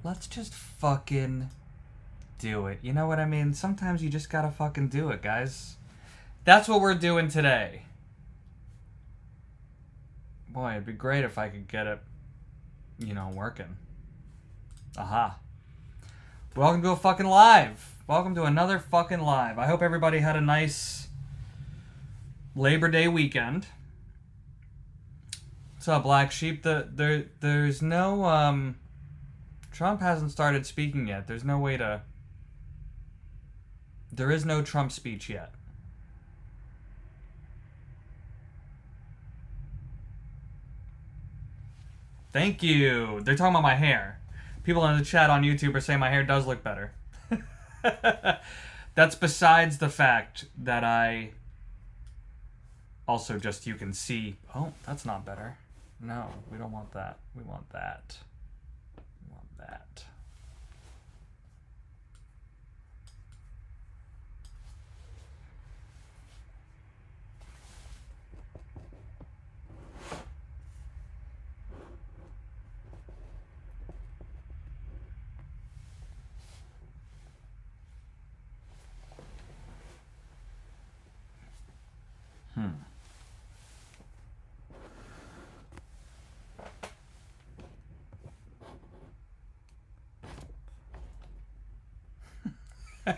let's just fucking do it. You know what I mean? Sometimes you just gotta fucking do it, guys. That's what we're doing today. Boy, it'd be great if I could get it, working. Aha. Welcome to a fucking live. Welcome to another fucking live. I hope everybody had a nice Labor Day weekend. What's up, Black Sheep? There's no, Trump hasn't started speaking yet. There is no Trump speech yet. Thank you. They're talking about my hair. People in the chat on YouTube are saying my hair does look better. That's besides the fact that I also you can see. Oh, that's not better. No, we don't want that. We want that. We want that.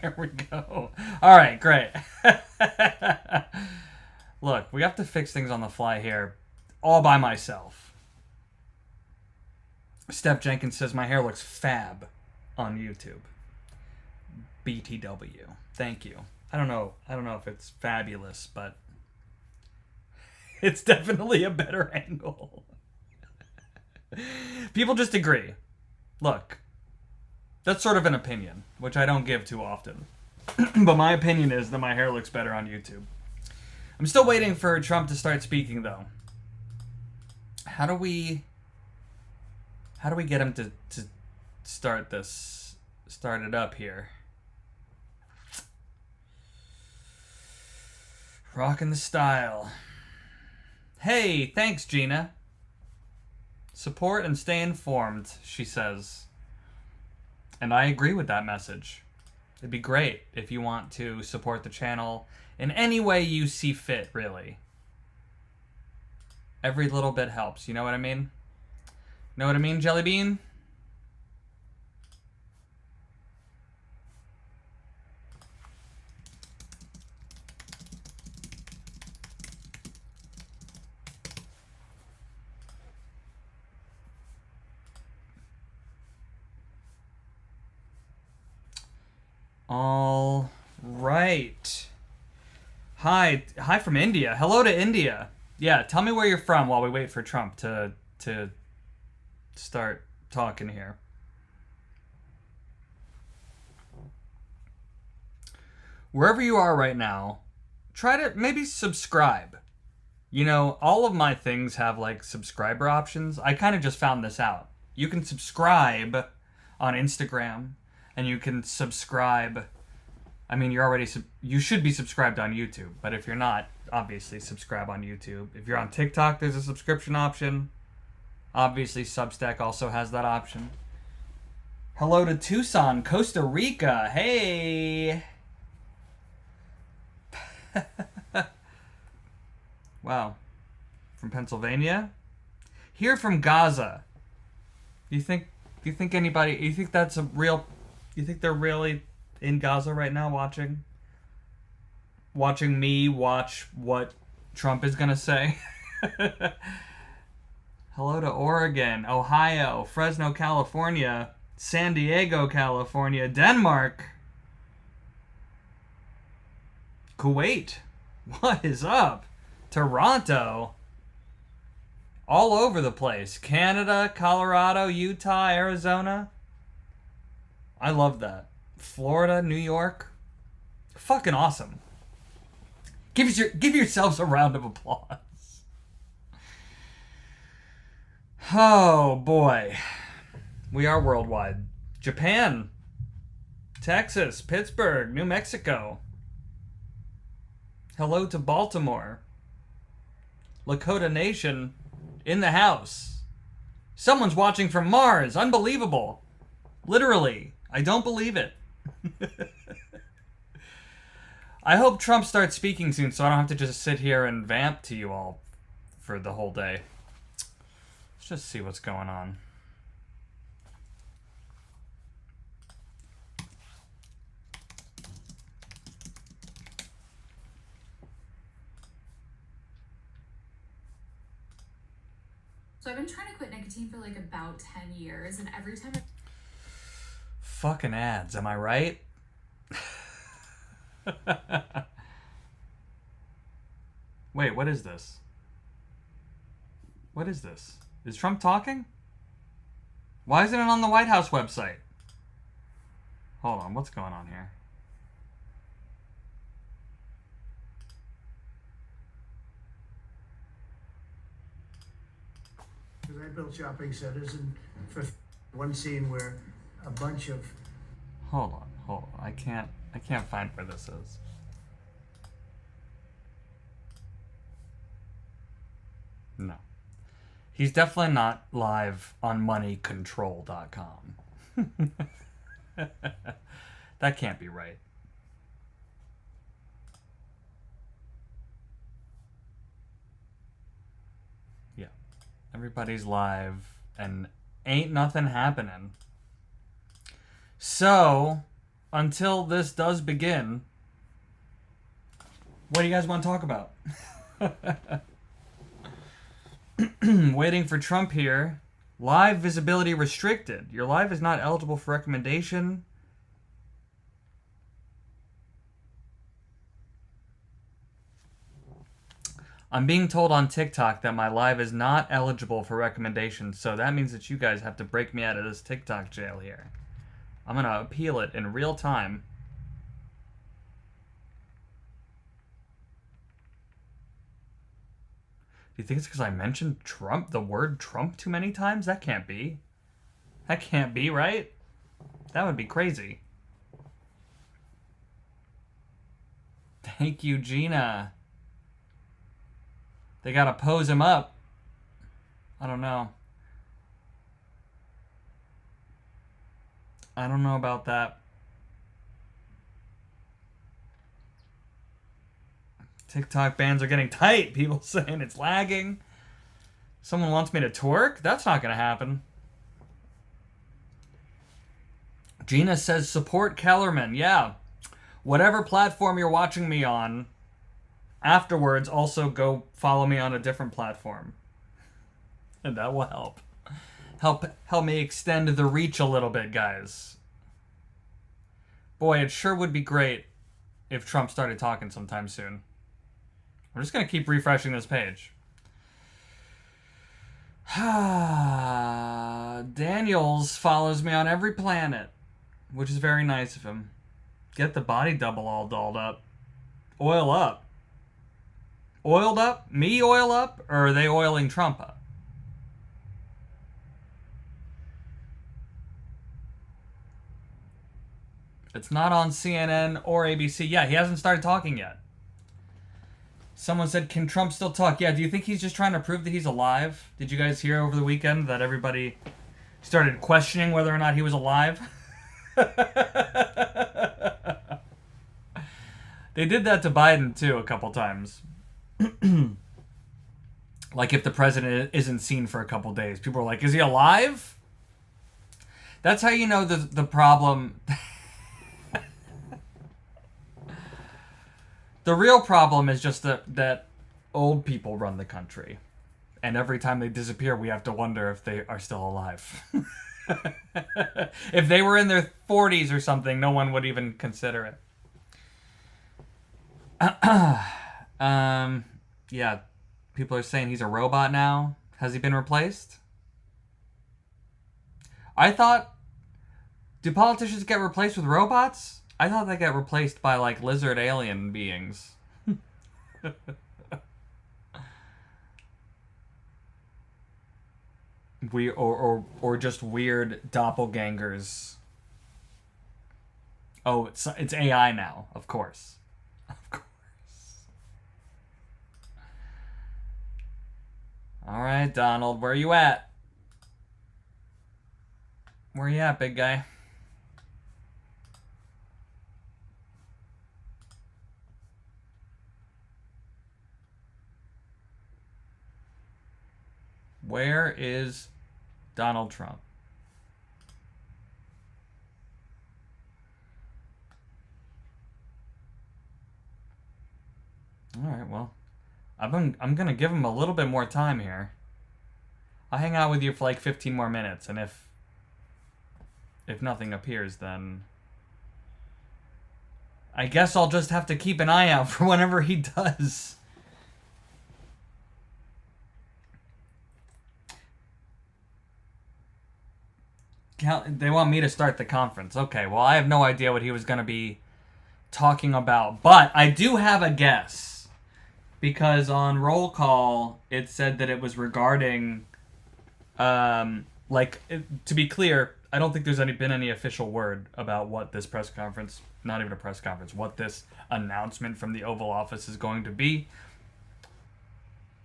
There we go. All right, great. Look, we have to fix things on the fly here all by myself. Steph Jenkins says my hair looks fab on YouTube. BTW. Thank you. I don't know if it's fabulous, but it's definitely a better angle. People just agree. Look, that's sort of an opinion, which I don't give too often. But my opinion is that my hair looks better on YouTube. I'm still waiting for Trump to start speaking, though. How do we get him to start it up here? Rockin' the style. Hey, thanks, Gina. Support and stay informed, she says. And I agree with that message. It'd be great if you want to support the channel in any way you see fit, really. Every little bit helps, you know what I mean? Know what I mean, Jelly Bean? All right. Hi from India. Hello to India. Yeah, tell me where you're from while we wait for Trump to start talking here. Wherever you are right now, try to maybe subscribe. You know, all of my things have like subscriber options. I kind of just found this out. You can subscribe on Instagram. And you can subscribe. I mean, you should be subscribed on YouTube. But if you're not, obviously subscribe on YouTube. If you're on TikTok, there's a subscription option. Obviously, Substack also has that option. Hello to Tucson, Costa Rica. Hey. Wow. From Pennsylvania? Here from Gaza. You think that's a real... You think they're really in Gaza right now watching me watch what Trump is going to say? Hello to Oregon, Ohio, Fresno, California, San Diego, California, Denmark, Kuwait. What is up? Toronto. All over the place. Canada, Colorado, Utah, Arizona. I love that. Florida, New York. Fucking awesome. Give yourselves a round of applause. Oh, boy. We are worldwide. Japan. Texas. Pittsburgh. New Mexico. Hello to Baltimore. Lakota Nation in the house. Someone's watching from Mars. Unbelievable. Literally. I don't believe it. I hope Trump starts speaking soon so I don't have to just sit here and vamp to you all for the whole day. Let's just see what's going on. So I've been trying to quit nicotine for like about 10 years, and every time Fucking ads, am I right? Wait, what is this? What is this? Is Trump talking? Why isn't it on the White House website? Hold on, what's going on here? Because I built shopping centers, and for one scene where a bunch of Hold on. I can't find where this is. No. He's definitely not live on moneycontrol.com. That can't be right. Yeah. Everybody's live and ain't nothing happening. So, until this does begin, what do you guys want to talk about? Waiting for Trump here. Live visibility restricted. Your live is not eligible for recommendation. I'm being told on TikTok that my live is not eligible for recommendation, so that means that you guys have to break me out of this TikTok jail here. I'm going to appeal it in real time. Do you think it's because I mentioned Trump, the word Trump, too many times? That can't be. That can't be, right? That would be crazy. Thank you, Gina. They gotta pose him up. I don't know. I don't know about that. TikTok bans are getting tight. People saying it's lagging. Someone wants me to twerk? That's not gonna happen. Gina says support Kellerman. Yeah. Whatever platform you're watching me on, afterwards also go follow me on a different platform. And that will help. Help me extend the reach a little bit, guys. Boy, it sure would be great if Trump started talking sometime soon. I'm just going to keep refreshing this page. Daniels follows me on every planet, which is very nice of him. Get the body double all dolled up. Oil up. Oiled up? Me oil up? Or are they oiling Trump up? It's not on CNN or ABC. Yeah, he hasn't started talking yet. Someone said, can Trump still talk? Yeah, do you think he's just trying to prove that he's alive? Did you guys hear over the weekend that everybody started questioning whether or not he was alive? They did that to Biden, too, a couple times. Like, if the president isn't seen for a couple days, people are like, is he alive? That's how you know the problem... The real problem is just that old people run the country. And every time they disappear, we have to wonder if they are still alive. If they were in their 40s or something, no one would even consider it. Yeah, people are saying he's a robot now. Has he been replaced? I thought... Do politicians get replaced with robots? I thought they get replaced by, like, lizard alien beings. Or just weird doppelgangers. Oh, it's AI now, of course. Of course. All right, Donald, where you at? Where you at, big guy? Where is Donald Trump? All right, well, I'm gonna give him a little bit more time here. I'll hang out with you for like 15 more minutes, and if nothing appears, then I guess I'll just have to keep an eye out for whenever he does. They want me to start the conference. Okay, well, I have no idea what he was going to be talking about, but I do have a guess. Because on roll call, it said that it was regarding, to be clear, I don't think there's been any official word about what this press conference, not even a press conference, what this announcement from the Oval Office is going to be.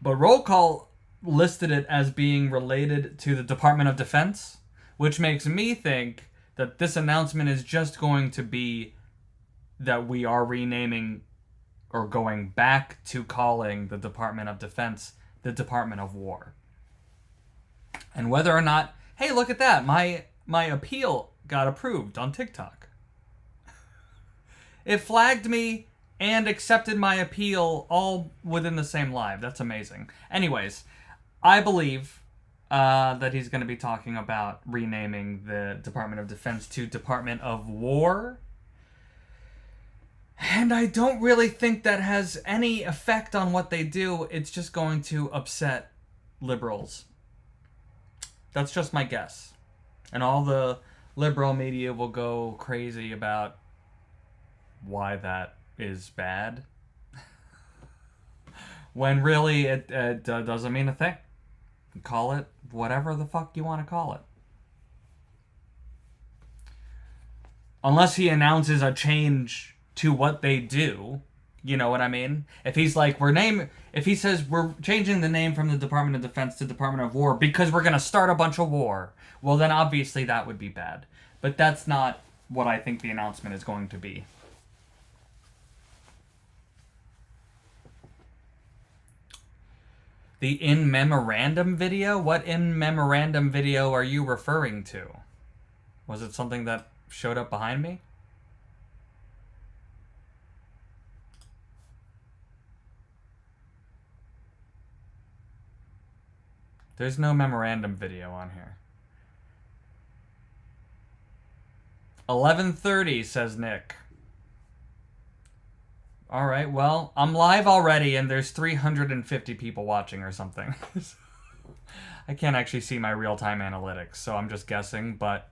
But roll call listed it as being related to the Department of Defense, which makes me think that this announcement is just going to be that we are renaming or going back to calling the Department of Defense the Department of War. And whether or not, hey, look at that, my appeal got approved on TikTok. It flagged me and accepted my appeal all within the same live. That's amazing. Anyways, I believe that he's going to be talking about renaming the Department of Defense to Department of War. And I don't really think that has any effect on what they do. It's just going to upset liberals. That's just my guess. And all the liberal media will go crazy about why that is bad. When really it doesn't mean a thing. Call it whatever the fuck you want to call it. Unless he announces a change to what they do, you know what I mean? If he's like, if he says we're changing the name from the Department of Defense to Department of War because we're gonna start a bunch of war, well then obviously that would be bad. But that's not what I think the announcement is going to be. The in memorandum video? What in memorandum video are you referring to? Was it something that showed up behind me? There's no memorandum video on here. 11:30, says Nick. Alright, well, I'm live already and there's 350 people watching or something. I can't actually see my real-time analytics, so I'm just guessing, but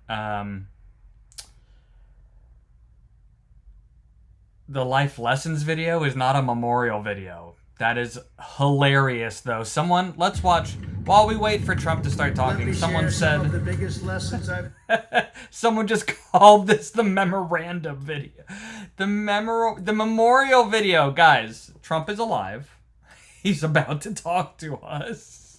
the life lessons video is not a memorial video. That is hilarious, though. Someone, let's watch, while we wait for Trump to start talking, someone said... Some of the biggest lessons I've... Someone just called this the memorandum video. The memorial video. Guys, Trump is alive. He's about to talk to us.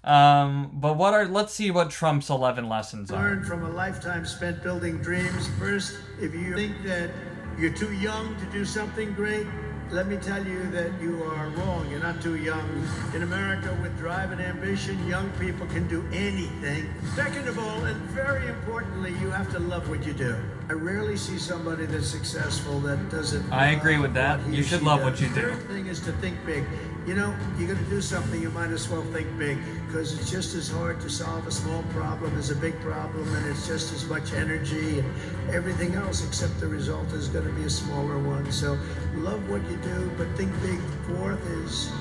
But let's see what Trump's 11 lessons are. Learned from a lifetime spent building dreams. First, if you think that you're too young to do something great, let me tell you that you are wrong. You're not too young. In America, with drive and ambition, young people can do anything. Second of all, and very importantly, you have to love what you do. I rarely see somebody that's successful that doesn't. I agree with that. You should love what you do. The third thing is to think big. You know, you're going to do something, you might as well think big, because it's just as hard to solve a small problem as a big problem, and it's just as much energy and everything else, except the result is going to be a smaller one. So love what you do, but think big. Fourth is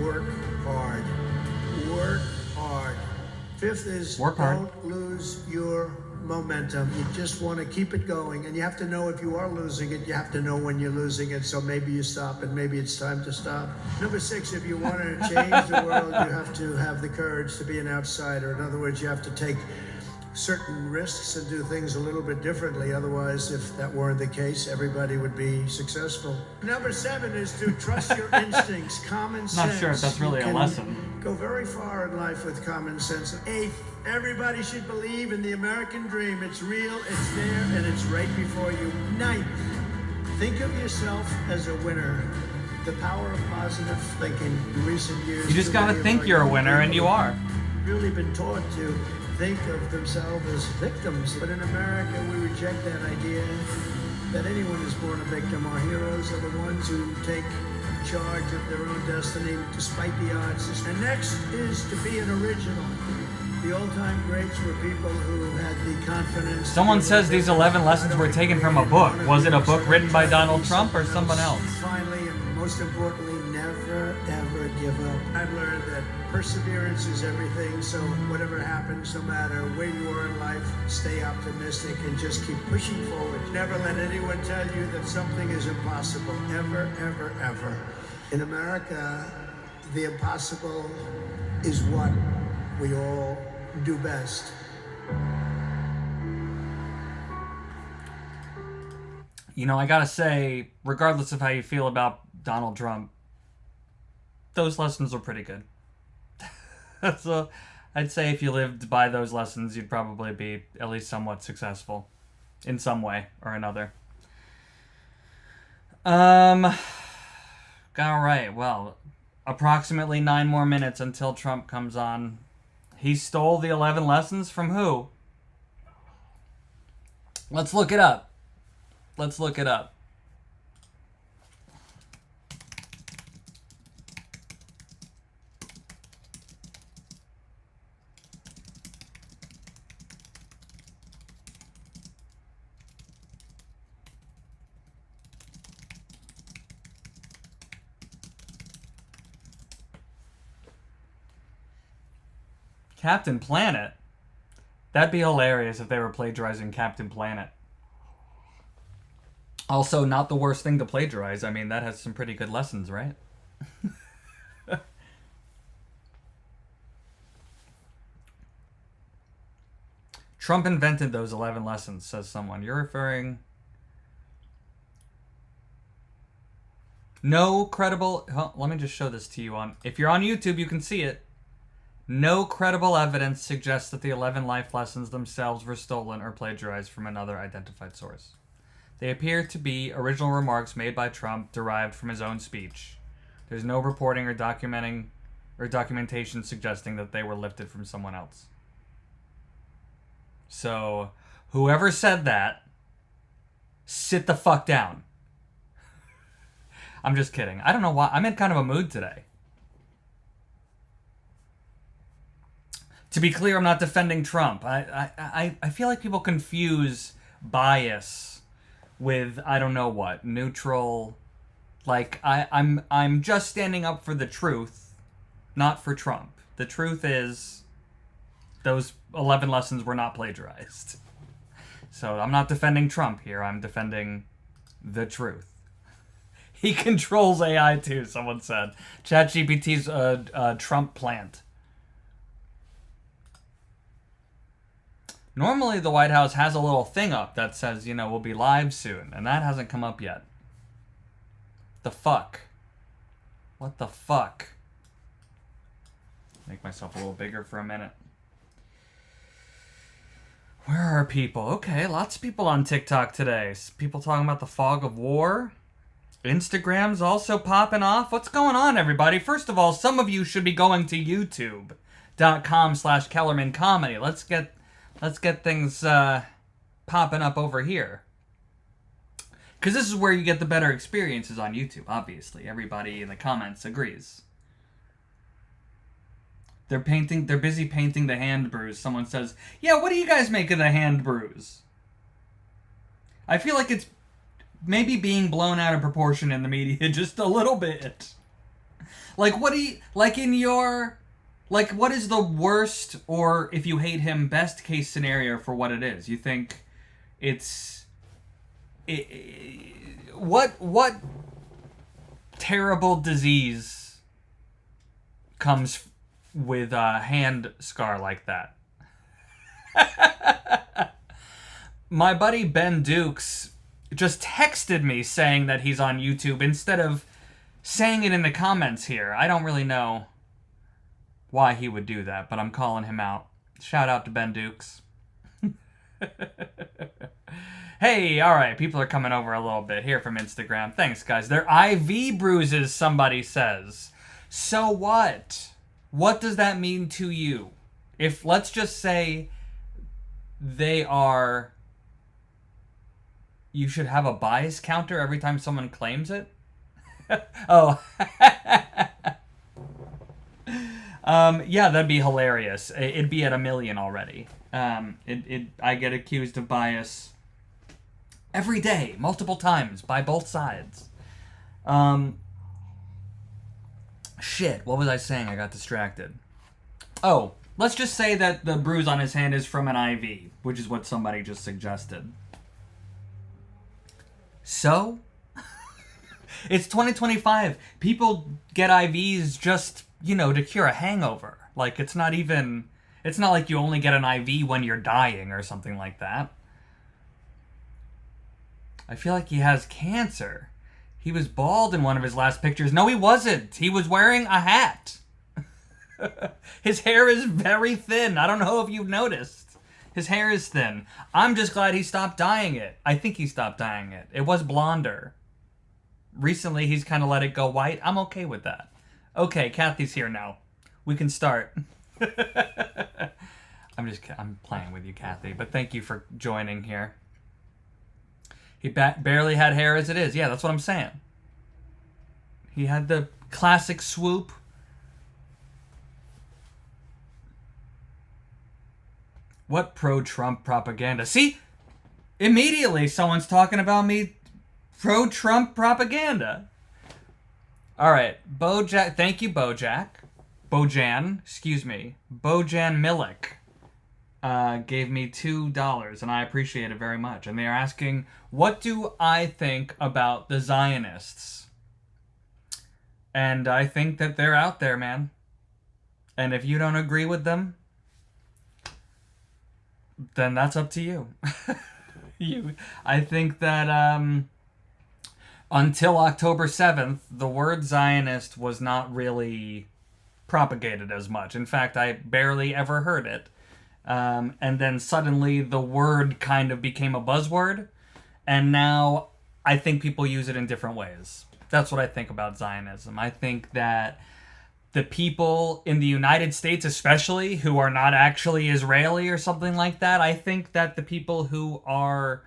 work hard. Work hard. Fifth is work hard. Don't lose your momentum. You just want to keep it going, and you have to know if you are losing it, you have to know when you're losing it, so maybe you stop and maybe it's time to stop. Number 6, if you want to change the world, you have to have the courage to be an outsider. In other words, you have to take certain risks and do things a little bit differently. Otherwise, if that weren't the case, everybody would be successful. Number 7 is to trust your instincts, common sense. Not sure if that's really a lesson. Go very far in life with common sense. 8th, everybody should believe in the American dream. It's real, it's there, and it's right before you. 9th, think of yourself as a winner. The power of positive thinking in recent years. You just gotta think you're a winner, and you are. Really been taught to think of themselves as victims. But in America, we reject that idea that anyone is born a victim. Our heroes are the ones who take charge of their own destiny despite the odds. And next is to be an original. The old-time greats were people who had the confidence. Someone says these 11 lessons were taken from a book. Was it a book written by Donald Trump or someone else? Finally, and most importantly, never, ever give up. I've learned that perseverance is everything, so whatever happens, no matter where you are in life, stay optimistic and just keep pushing forward. Never let anyone tell you that something is impossible. Ever, ever, ever. In America, the impossible is what we all do best. You know, I gotta say, regardless of how you feel about Donald Trump, those lessons are pretty good. So, I'd say if you lived by those lessons, you'd probably be at least somewhat successful in some way or another. Alright, well, approximately 9 more minutes until Trump comes on. He stole the 11 lessons from who? Let's look it up. Let's look it up. Captain Planet? That'd be hilarious if they were plagiarizing Captain Planet. Also, not the worst thing to plagiarize. I mean, that has some pretty good lessons, right? Trump invented those 11 lessons, says someone. You're referring... No credible... Oh, let me just show this to you on... If you're on YouTube, you can see it. No credible evidence suggests that the 11 life lessons themselves were stolen or plagiarized from another identified source. They appear to be original remarks made by Trump derived from his own speech. There's no reporting or documentation suggesting that they were lifted from someone else. So, whoever said that, sit the fuck down. I'm just kidding. I don't know why. I'm in kind of a mood today. To be clear, I'm not defending Trump. I feel like people confuse bias with I don't know what, neutral. Like I'm just standing up for the truth, not for Trump. The truth is those 11 lessons were not plagiarized. So I'm not defending Trump here. I'm defending the truth. He controls AI too, someone said. ChatGPT's a Trump plant. Normally, the White House has a little thing up that says, you know, we'll be live soon. And that hasn't come up yet. The fuck? What the fuck? Make myself a little bigger for a minute. Where are people? Okay, lots of people on TikTok today. People talking about the fog of war. Instagram's also popping off. What's going on, everybody? First of all, some of you should be going to youtube.com/Kellerman Comedy. Let's get things popping up over here. Because this is where you get the better experiences on YouTube, obviously. Everybody in the comments agrees. They're busy painting the hand bruise. Someone says, yeah, what do you guys make of the hand bruise? I feel like it's maybe being blown out of proportion in the media just a little bit. Like, what is the worst, or if you hate him, best case scenario for what it is? You think what terrible disease comes with a hand scar like that? My buddy Ben Dukes just texted me saying that he's on YouTube instead of saying it in the comments here. I don't really know why he would do that, but I'm calling him out. Shout out to Ben Dukes. Hey, all right, people are coming over a little bit here from Instagram. Thanks, guys. They're IV bruises, somebody says. So what? What does that mean to you? If, let's just say, they are... You should have a bias counter every time someone claims it? Oh. Yeah, that'd be hilarious. It'd be at 1 million already. I get accused of bias every day, multiple times, by both sides. Shit, what was I saying? I got distracted. Oh, let's just say that the bruise on his hand is from an IV, which is what somebody just suggested. So? It's 2025. People get IVs just, to cure a hangover. Like, it's not like you only get an IV when you're dying or something like that. I feel like he has cancer. He was bald in one of his last pictures. No, he wasn't. He was wearing a hat. His hair is very thin. I don't know if you've noticed. His hair is thin. I'm just glad he stopped dyeing it. I think he stopped dyeing it. It was blonder. Recently, he's kind of let it go white. I'm okay with that. Okay, Kathy's here now. We can start. I'm playing with you, Kathy, but thank you for joining here. He barely had hair as it is. Yeah, that's what I'm saying. He had the classic swoop. What pro-Trump propaganda? See? Immediately someone's talking about me pro-Trump propaganda. All right, Bojack. Thank you, Bojack. Bojan, excuse me. Bojan Milik gave me $2, and I appreciate it very much. And they are asking, what do I think about the Zionists? And I think that they're out there, man. And if you don't agree with them, then that's up to you. I think that until October 7th, the word Zionist was not really propagated as much. In fact, I barely ever heard it. And then suddenly the word kind of became a buzzword. And now I think people use it in different ways. That's what I think about Zionism. I think that the people in the United States, especially, who are not actually Israeli or something like that, I think that the people who are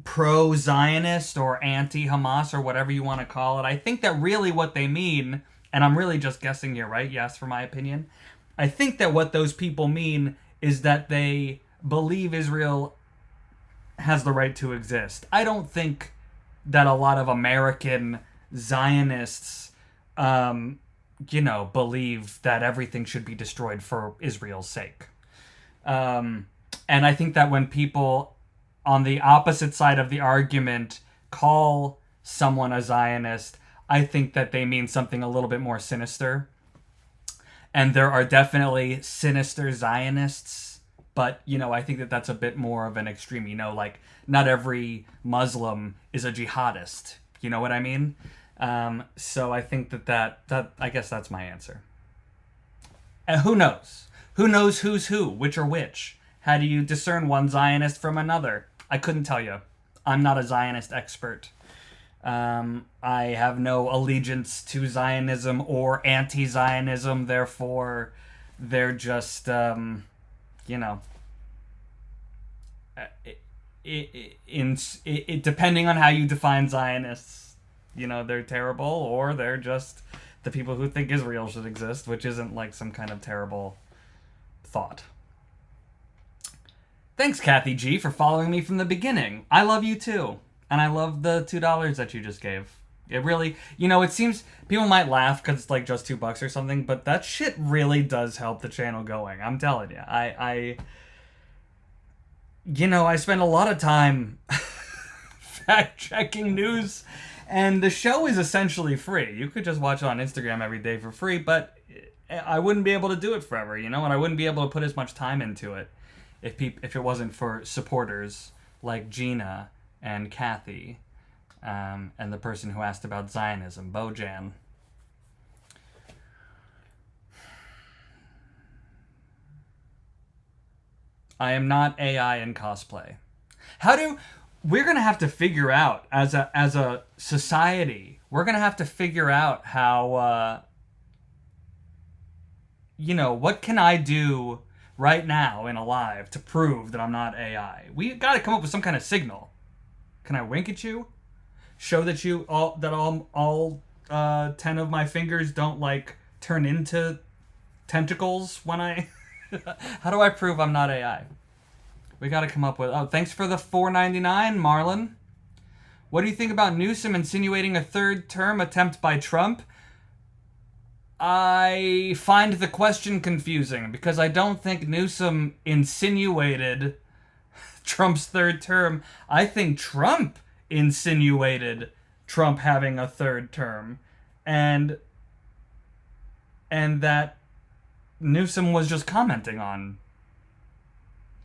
pro-Zionist or anti-Hamas or whatever you want to call it, I think that really what they mean, and I'm really just guessing here, right? Yes, for my opinion. I think that what those people mean is that they believe Israel has the right to exist. I don't think that a lot of American Zionists, believe that everything should be destroyed for Israel's sake. And I think that when people on the opposite side of the argument call someone a Zionist, I think that they mean something a little bit more sinister. And there are definitely sinister Zionists, but, I think that that's a bit more of an extreme, like, not every Muslim is a jihadist. You know what I mean? So I think that I guess that's my answer. And who knows? Who knows who's who, which are which? How do you discern one Zionist from another? I couldn't tell you. I'm not a Zionist expert. I have no allegiance to Zionism or anti-Zionism, therefore they're just, depending on how you define Zionists, they're terrible, or they're just the people who think Israel should exist, which isn't like some kind of terrible thought. Thanks, Kathy G, for following me from the beginning. I love you too. And I love the $2 that you just gave. It really, it seems people might laugh because it's like just $2 or something, but that shit really does help the channel going. I'm telling you. I spend a lot of time fact-checking news, and the show is essentially free. You could just watch it on Instagram every day for free, but I wouldn't be able to do it forever, and I wouldn't be able to put as much time into it if it wasn't for supporters like Gina and Kathy, and the person who asked about Zionism, Bojan. I am not AI in cosplay. we're gonna have to figure out as a society. We're gonna have to figure out how. What can I do right now in Alive to prove that I'm not AI? We got to come up with some kind of signal. Can I wink at you? Show that all 10 of my fingers don't like turn into tentacles when I. How do I prove I'm not AI? We got to come up with. Oh, thanks for the $4.99, Marlon. What do you think about Newsom insinuating a third term attempt by Trump? I find the question confusing because I don't think Newsom insinuated Trump's third term. I think Trump insinuated Trump having a third term, and that Newsom was just commenting on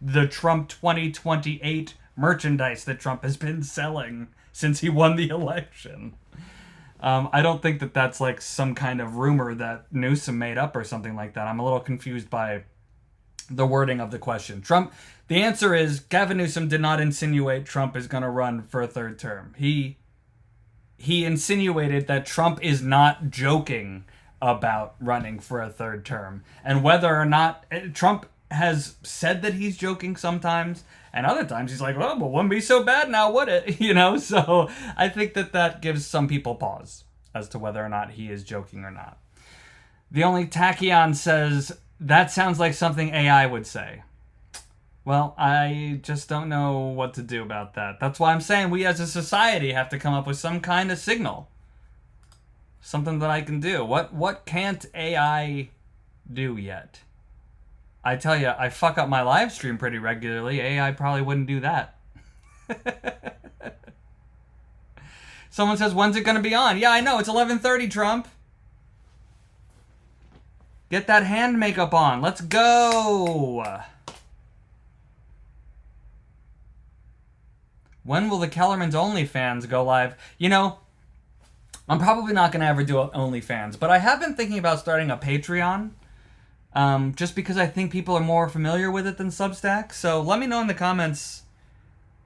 the Trump 2028 merchandise that Trump has been selling since he won the election. I don't think that that's like some kind of rumor that Newsom made up or something like that. I'm a little confused by the wording of the question. The answer is Gavin Newsom did not insinuate Trump is going to run for a third term. He insinuated that Trump is not joking about running for a third term. And whether or not Trump has said that he's joking sometimes, and other times he's like, well, but wouldn't be so bad now, would it? So I think that gives some people pause as to whether or not he is joking or not. The only Tachyon says, that sounds like something AI would say. Well, I just don't know what to do about that. That's why I'm saying we as a society have to come up with some kind of signal. Something that I can do. What can't AI do yet? I tell you, I fuck up my live stream pretty regularly. AI probably wouldn't do that. Someone says, when's it going to be on? Yeah, I know. It's 11:30, Trump. Get that hand makeup on. Let's go. When will the Kellerman's OnlyFans go live? I'm probably not going to ever do OnlyFans, but I have been thinking about starting a Patreon. Just because I think people are more familiar with it than Substack. So let me know in the comments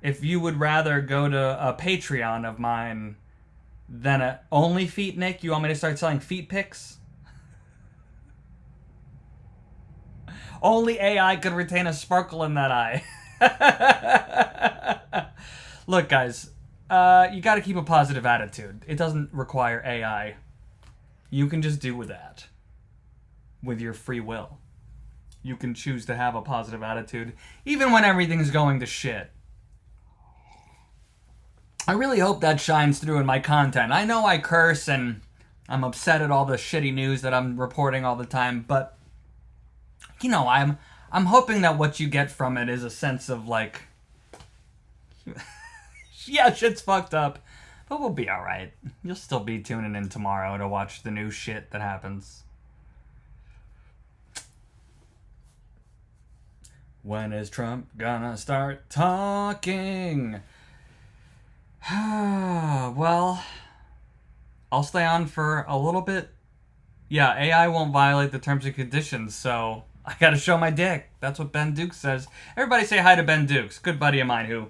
if you would rather go to a Patreon of mine than a Only Feet Nick. You want me to start selling feet pics? Only AI could retain a sparkle in that eye. Look, guys, you got to keep a positive attitude. It doesn't require AI. You can just do with that. With your free will. You can choose to have a positive attitude, even when everything's going to shit. I really hope that shines through in my content. I know I curse and I'm upset at all the shitty news that I'm reporting all the time, but I'm hoping that what you get from it is a sense of like, yeah, shit's fucked up, but we'll be alright. You'll still be tuning in tomorrow to watch the new shit that happens. When is Trump gonna start talking? Well, I'll stay on for a little bit. Yeah, AI won't violate the terms and conditions, so I gotta show my dick. That's what Ben Dukes says. Everybody say hi to Ben Dukes, good buddy of mine who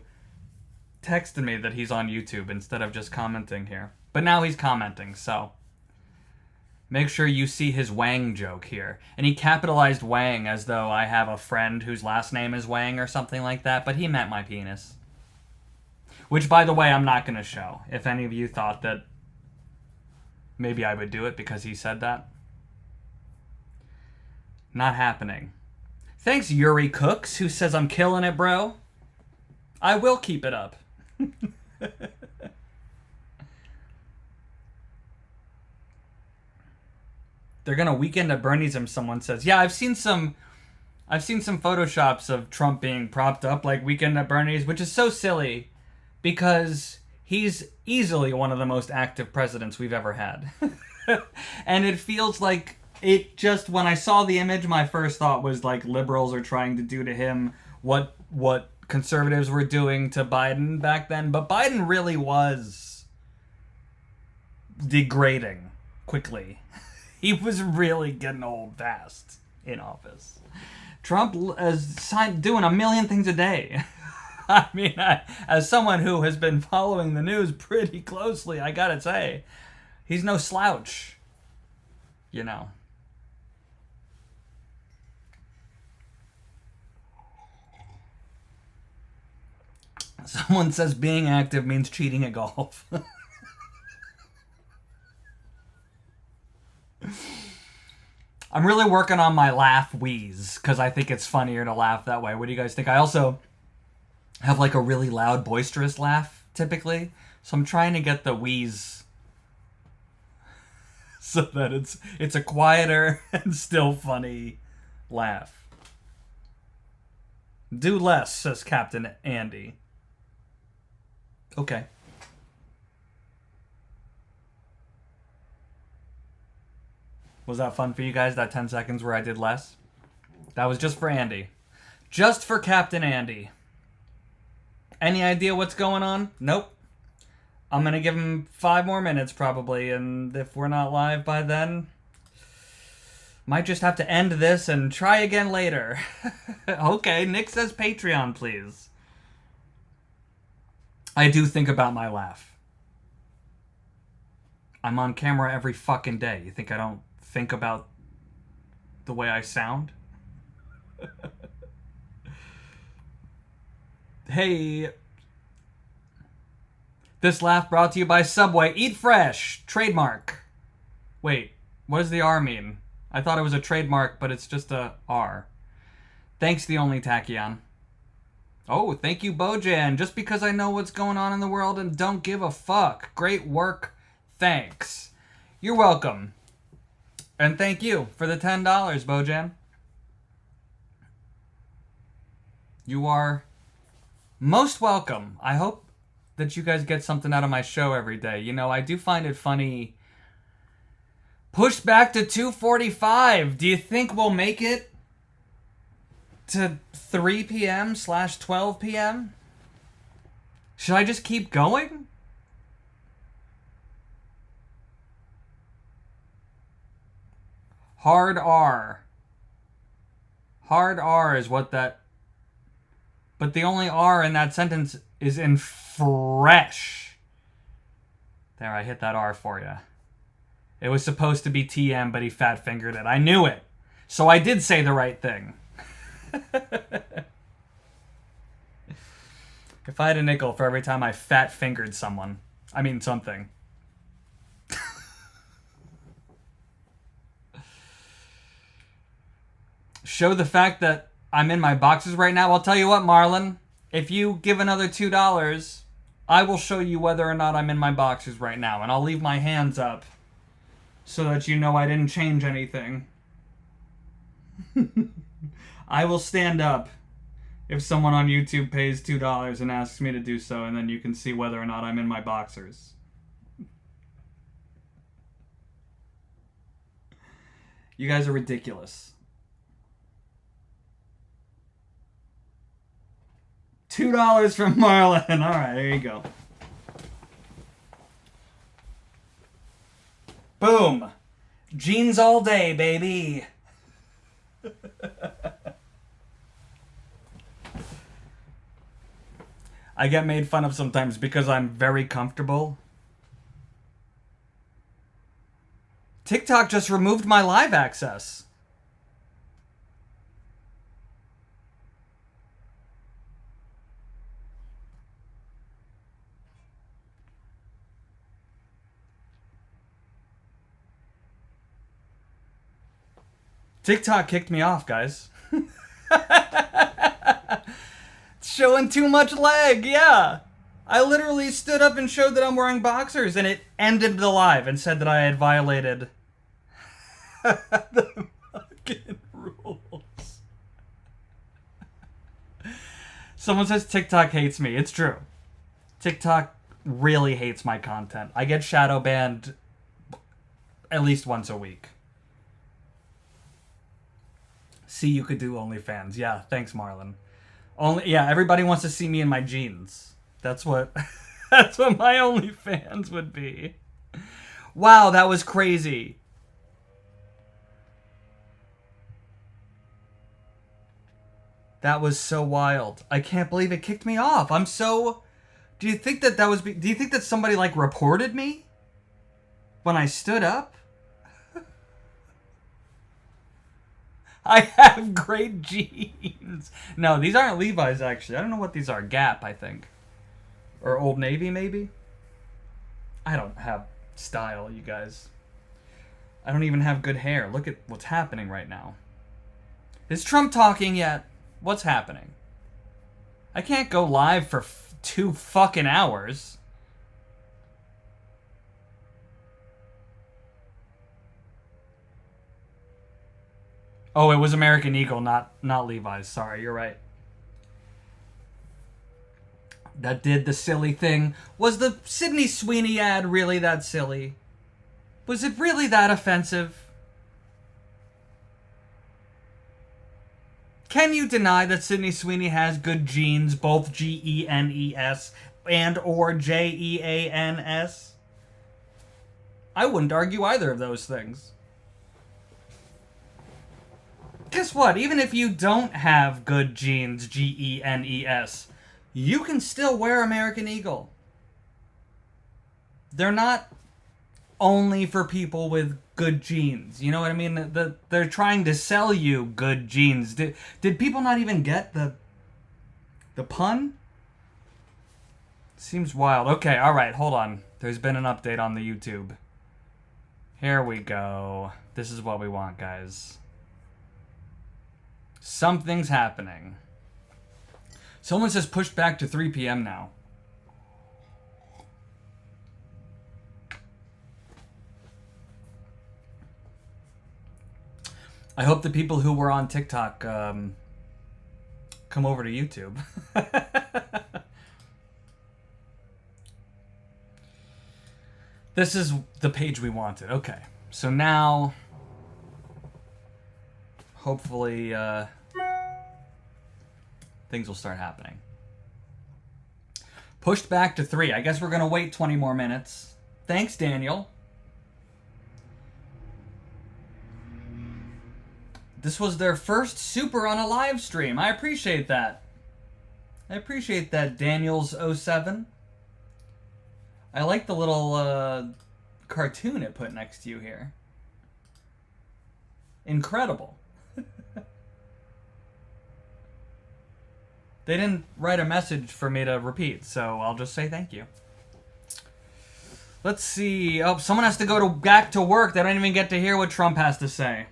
texted me that he's on YouTube instead of just commenting here. But now he's commenting, so make sure you see his Wang joke here. And he capitalized Wang as though I have a friend whose last name is Wang or something like that, but he meant my penis. Which, by the way, I'm not going to show. If any of you thought that maybe I would do it because he said that. Not happening. Thanks, Yuri Cooks, who says I'm killing it, bro. I will keep it up. They're gonna weekend at Bernie's him, someone says. Yeah, I've seen some photoshops of Trump being propped up like Weekend at Bernie's, which is so silly because he's easily one of the most active presidents we've ever had. And it feels like when I saw the image, my first thought was like liberals are trying to do to him what conservatives were doing to Biden back then. But Biden really was degrading quickly. He was really getting old fast in office. Trump is doing a million things a day. I mean, as someone who has been following the news pretty closely, I gotta say, he's no slouch. You know. Someone says being active means cheating at golf. I'm really working on my laugh wheeze because I think it's funnier to laugh that way. What do you guys think? I also have like a really loud, boisterous laugh typically, so I'm trying to get the wheeze so that it's a quieter and still funny laugh. Do less, says Captain Andy. Okay. Was that fun for you guys, that 10 seconds where I did less? That was just for Andy. Just for Captain Andy. Any idea what's going on? Nope. I'm going to give him 5 more minutes probably, and if we're not live by then, might just have to end this and try again later. Okay, Nick says Patreon, please. I do think about my laugh. I'm on camera every fucking day. You think I don't think about the way I sound? Hey. This laugh brought to you by Subway. Eat fresh. Trademark. Wait, what does the R mean? I thought it was a trademark, but it's just a R. Thanks, the only Tachyon. Oh, thank you, Bojan. Just because I know what's going on in the world and don't give a fuck. Great work. Thanks. You're welcome. And thank you for the $10, Bojan. You are most welcome. I hope that you guys get something out of my show every day. You know, I do find it funny. Pushed back to 2:45. Do you think we'll make it to 3 p.m/12 p.m.? Should I just keep going? Hard R. Hard R is what that... But the only R in that sentence is in fresh. There, I hit that R for you. It was supposed to be TM, but he fat-fingered it. I knew it. So I did say the right thing. If I had a nickel for every time I fat-fingered someone. I mean something. Show the fact that I'm in my boxes right now. I'll tell you what, Marlon. If you give another $2, I will show you whether or not I'm in my boxers right now. And I'll leave my hands up so that you know I didn't change anything. I will stand up if someone on YouTube pays $2 and asks me to do so, and then you can see whether or not I'm in my boxers. You guys are ridiculous. $2 from Marlon. All right, there you go. Boom. Jeans all day, baby. I get made fun of sometimes because I'm very comfortable. TikTok just removed my live access. TikTok kicked me off, guys. Showing too much leg, yeah. I literally stood up and showed that I'm wearing boxers, and it ended the live and said that I had violated the fucking rules. Someone says TikTok hates me. It's true. TikTok really hates my content. I get shadow banned at least once a week. See, you could do OnlyFans. Yeah, thanks, Marlon. Everybody wants to see me in my jeans. That's what that's what my OnlyFans would be. Wow, that was crazy. That was so wild. I can't believe it kicked me off. I'm so... Do you think that was... Do you think that somebody, like, reported me? When I stood up? I have great jeans. No, these aren't Levi's, actually. I don't know what these are. Gap, I think. Or Old Navy, maybe? I don't have style, you guys. I don't even have good hair. Look at what's happening right now. Is Trump talking yet? What's happening? I can't go live for 2 fucking hours. Oh, it was American Eagle, not Levi's. Sorry, you're right. That did the silly thing. Was the Sydney Sweeney ad really that silly? Was it really that offensive? Can you deny that Sydney Sweeney has good genes, both Genes and or Jeans? I wouldn't argue either of those things. Guess what? Even if you don't have good genes, Genes, you can still wear American Eagle. They're not only for people with good genes. You know what I mean? They're trying to sell you good genes. Did people not even get the pun? Seems wild. Okay, alright, hold on. There's been an update on the YouTube. Here we go. This is what we want, guys. Something's happening. Someone says pushed back to 3 p.m. now. I hope the people who were on TikTok come over to YouTube. This is the page we wanted. Okay. So now, hopefully, things will start happening. Pushed back to 3. I guess we're going to wait 20 more minutes. Thanks, Daniel. This was their first super on a live stream. I appreciate that. I appreciate that, Daniels07. I like the little cartoon it put next to you here. Incredible. They didn't write a message for me to repeat, so I'll just say thank you. Let's see. Oh, someone has to go back to work. They don't even get to hear what Trump has to say.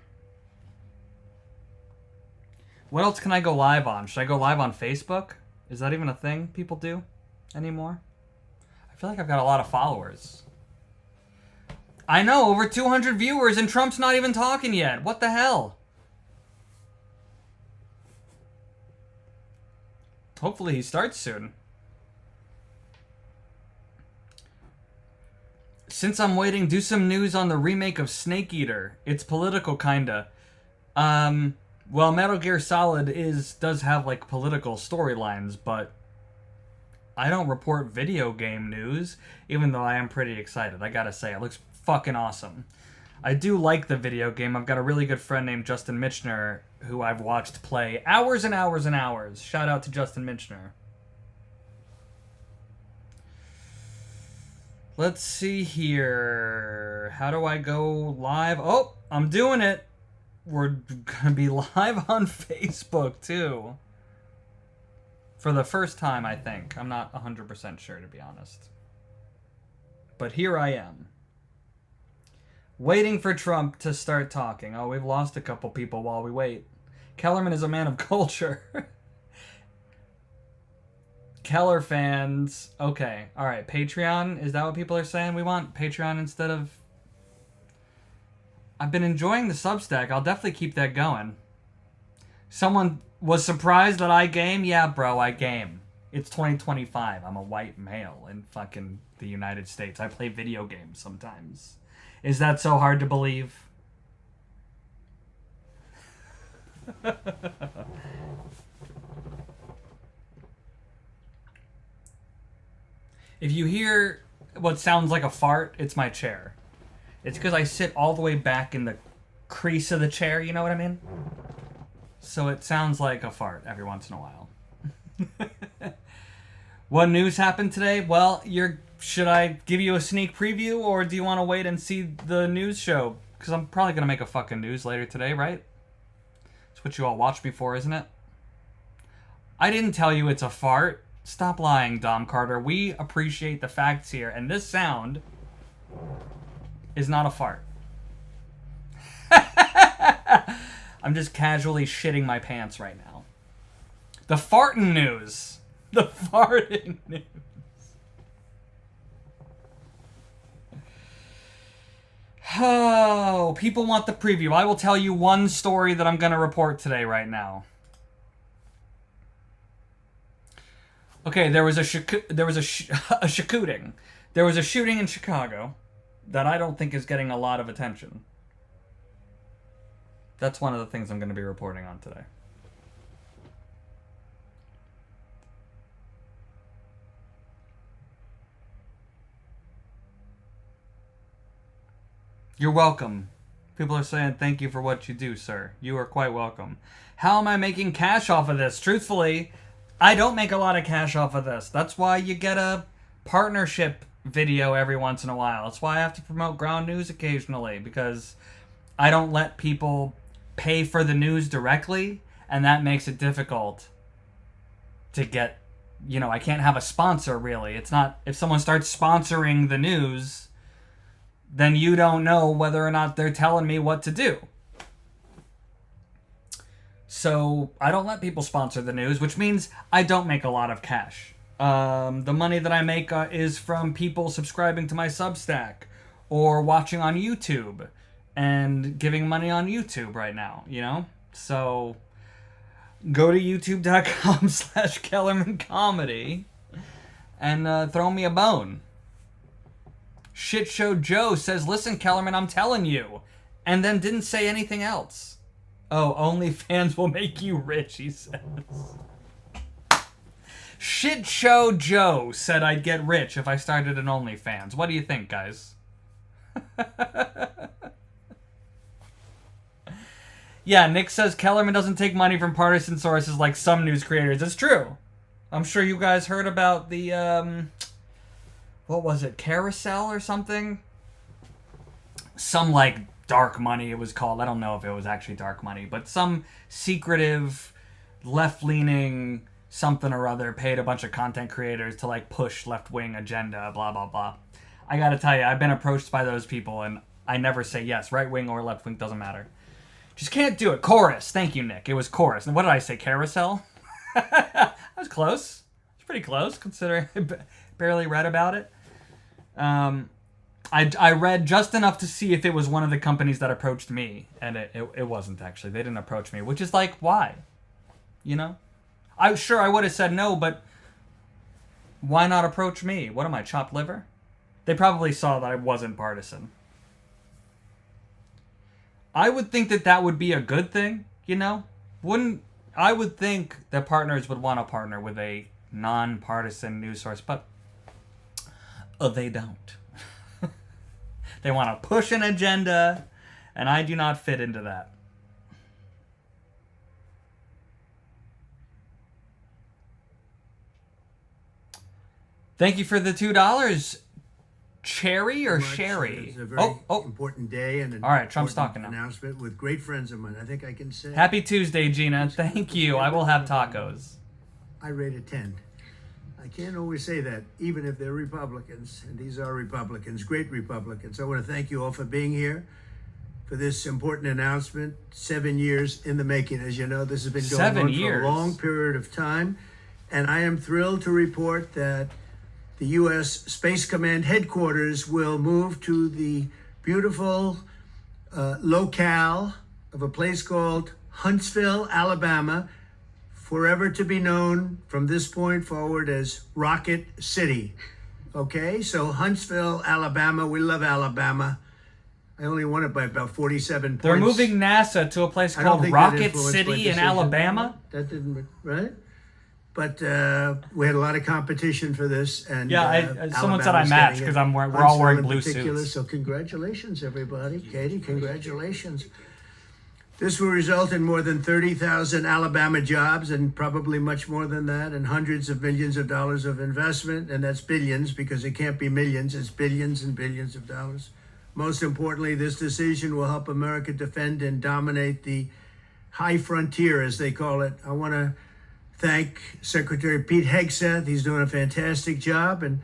What else can I go live on? Should I go live on Facebook? Is that even a thing people do anymore? I feel like I've got a lot of followers. I know, over 200 viewers, and Trump's not even talking yet. What the hell? Hopefully he starts soon. Since I'm waiting, do some news on the remake of Snake Eater. It's political, kinda. Well, Metal Gear Solid does have, like, political storylines, but I don't report video game news, even though I am pretty excited. I gotta say, it looks fucking awesome. I do like the video game. I've got a really good friend named Justin Michener, who I've watched play hours and hours and hours. Shout out to Justin Michener. Let's see here. How do I go live? Oh, I'm doing it. We're gonna be live on Facebook, too. For the first time, I think. I'm not 100% sure, to be honest. But here I am. Waiting for Trump to start talking. Oh, we've lost a couple people while we wait. Kellerman is a man of culture. Keller fans. Okay, alright. Patreon? Is that what people are saying? We want Patreon instead of... I've been enjoying the Substack. I'll definitely keep that going. Someone was surprised that I game? Yeah, bro, I game. It's 2025. I'm a white male in fucking the United States. I play video games sometimes. Is that so hard to believe? If you hear what sounds like a fart, it's my chair. It's because I sit all the way back in the crease of the chair, you know what I mean? so it sounds like a fart every once in a while. What news happened today? Well, should I give you a sneak preview, or do you want to wait and see the news show? Because I'm probably going to make a fucking news later today, right? That's what you all watch me for, isn't it? I didn't tell you it's a fart. Stop lying, Dom Carter. We appreciate the facts here, and this sound is not a fart. I'm just casually shitting my pants right now. The farting news. The farting news. Oh, people want the preview. I will tell you one story that I'm going to report today right now. Okay, there was a shooting. There was a shooting in Chicago that I don't think is getting a lot of attention. That's one of the things I'm going to be reporting on today. You're welcome. People are saying thank you for what you do, sir. You are quite welcome. How am I making cash off of this? Truthfully, I don't make a lot of cash off of this. That's why you get a partnership video every once in a while. That's why I have to promote ground news occasionally, because I don't let people pay for the news directly, and that makes it difficult to get, I can't have a sponsor, really. It's not, if someone starts sponsoring the news, then you don't know whether or not they're telling me what to do. So I don't let people sponsor the news, which means I don't make a lot of cash. The money that I make is from people subscribing to my Substack or watching on YouTube and giving money on YouTube right now, So go to youtube.com/Kellerman Comedy and throw me a bone. Shit Show Joe says, listen, Kellerman, I'm telling you. And then didn't say anything else. Oh, OnlyFans will make you rich, he says. Shit Show Joe said I'd get rich if I started an OnlyFans. What do you think, guys? Yeah, Nick says Kellerman doesn't take money from partisan sources like some news creators. It's true. I'm sure you guys heard about the, what was it, Carousel or something? Some, dark money it was called. I don't know if it was actually dark money, but some secretive, left-leaning something or other paid a bunch of content creators to, push left-wing agenda, blah, blah, blah. I gotta tell you, I've been approached by those people, and I never say yes. Right-wing or left-wing, doesn't matter. Just can't do it. Chorus. Thank you, Nick. It was Chorus. And what did I say? Carousel? That was close. It's pretty close, considering I barely read about it. I read just enough to see if it was one of the companies that approached me, and it wasn't, actually. They didn't approach me, which is why? I would have said no, but why not approach me? What am I, chopped liver? They probably saw that I wasn't partisan. I would think that would be a good thing, I would think that partners would want to partner with a non-partisan news source, but they don't. They want to push an agenda, and I do not fit into that. Thank you for the $2. Cherry or Sherry? It's a very important day and an all right, Trump's talking now. Announcement with great friends of mine. I think I can say. Happy Tuesday, Gina. Thank you. I will have tacos. I rate a 10. I can't always say that, even if they're Republicans, and these are Republicans, great Republicans. I want to thank you all for being here for this important announcement. 7 years in the making, as you know. This has been going on for a long period of time, and I am thrilled to report that the U.S. Space Command headquarters will move to the beautiful locale of a place called Huntsville, Alabama, forever to be known from this point forward as Rocket City. Okay, so Huntsville, Alabama. We love Alabama. I only won it by about 47 points. They're moving NASA to a place called Rocket City in Alabama? That didn't, right? But we had a lot of competition for this. And someone said I matched because we're all wearing blue suits. So congratulations, everybody. Katie, congratulations. This will result in more than 30,000 Alabama jobs and probably much more than that, and hundreds of millions of dollars of investment, and that's billions because it can't be millions, it's billions and billions of dollars. Most importantly, this decision will help America defend and dominate the high frontier, as they call it. I want to thank Secretary Pete Hegseth. He's doing a fantastic job, and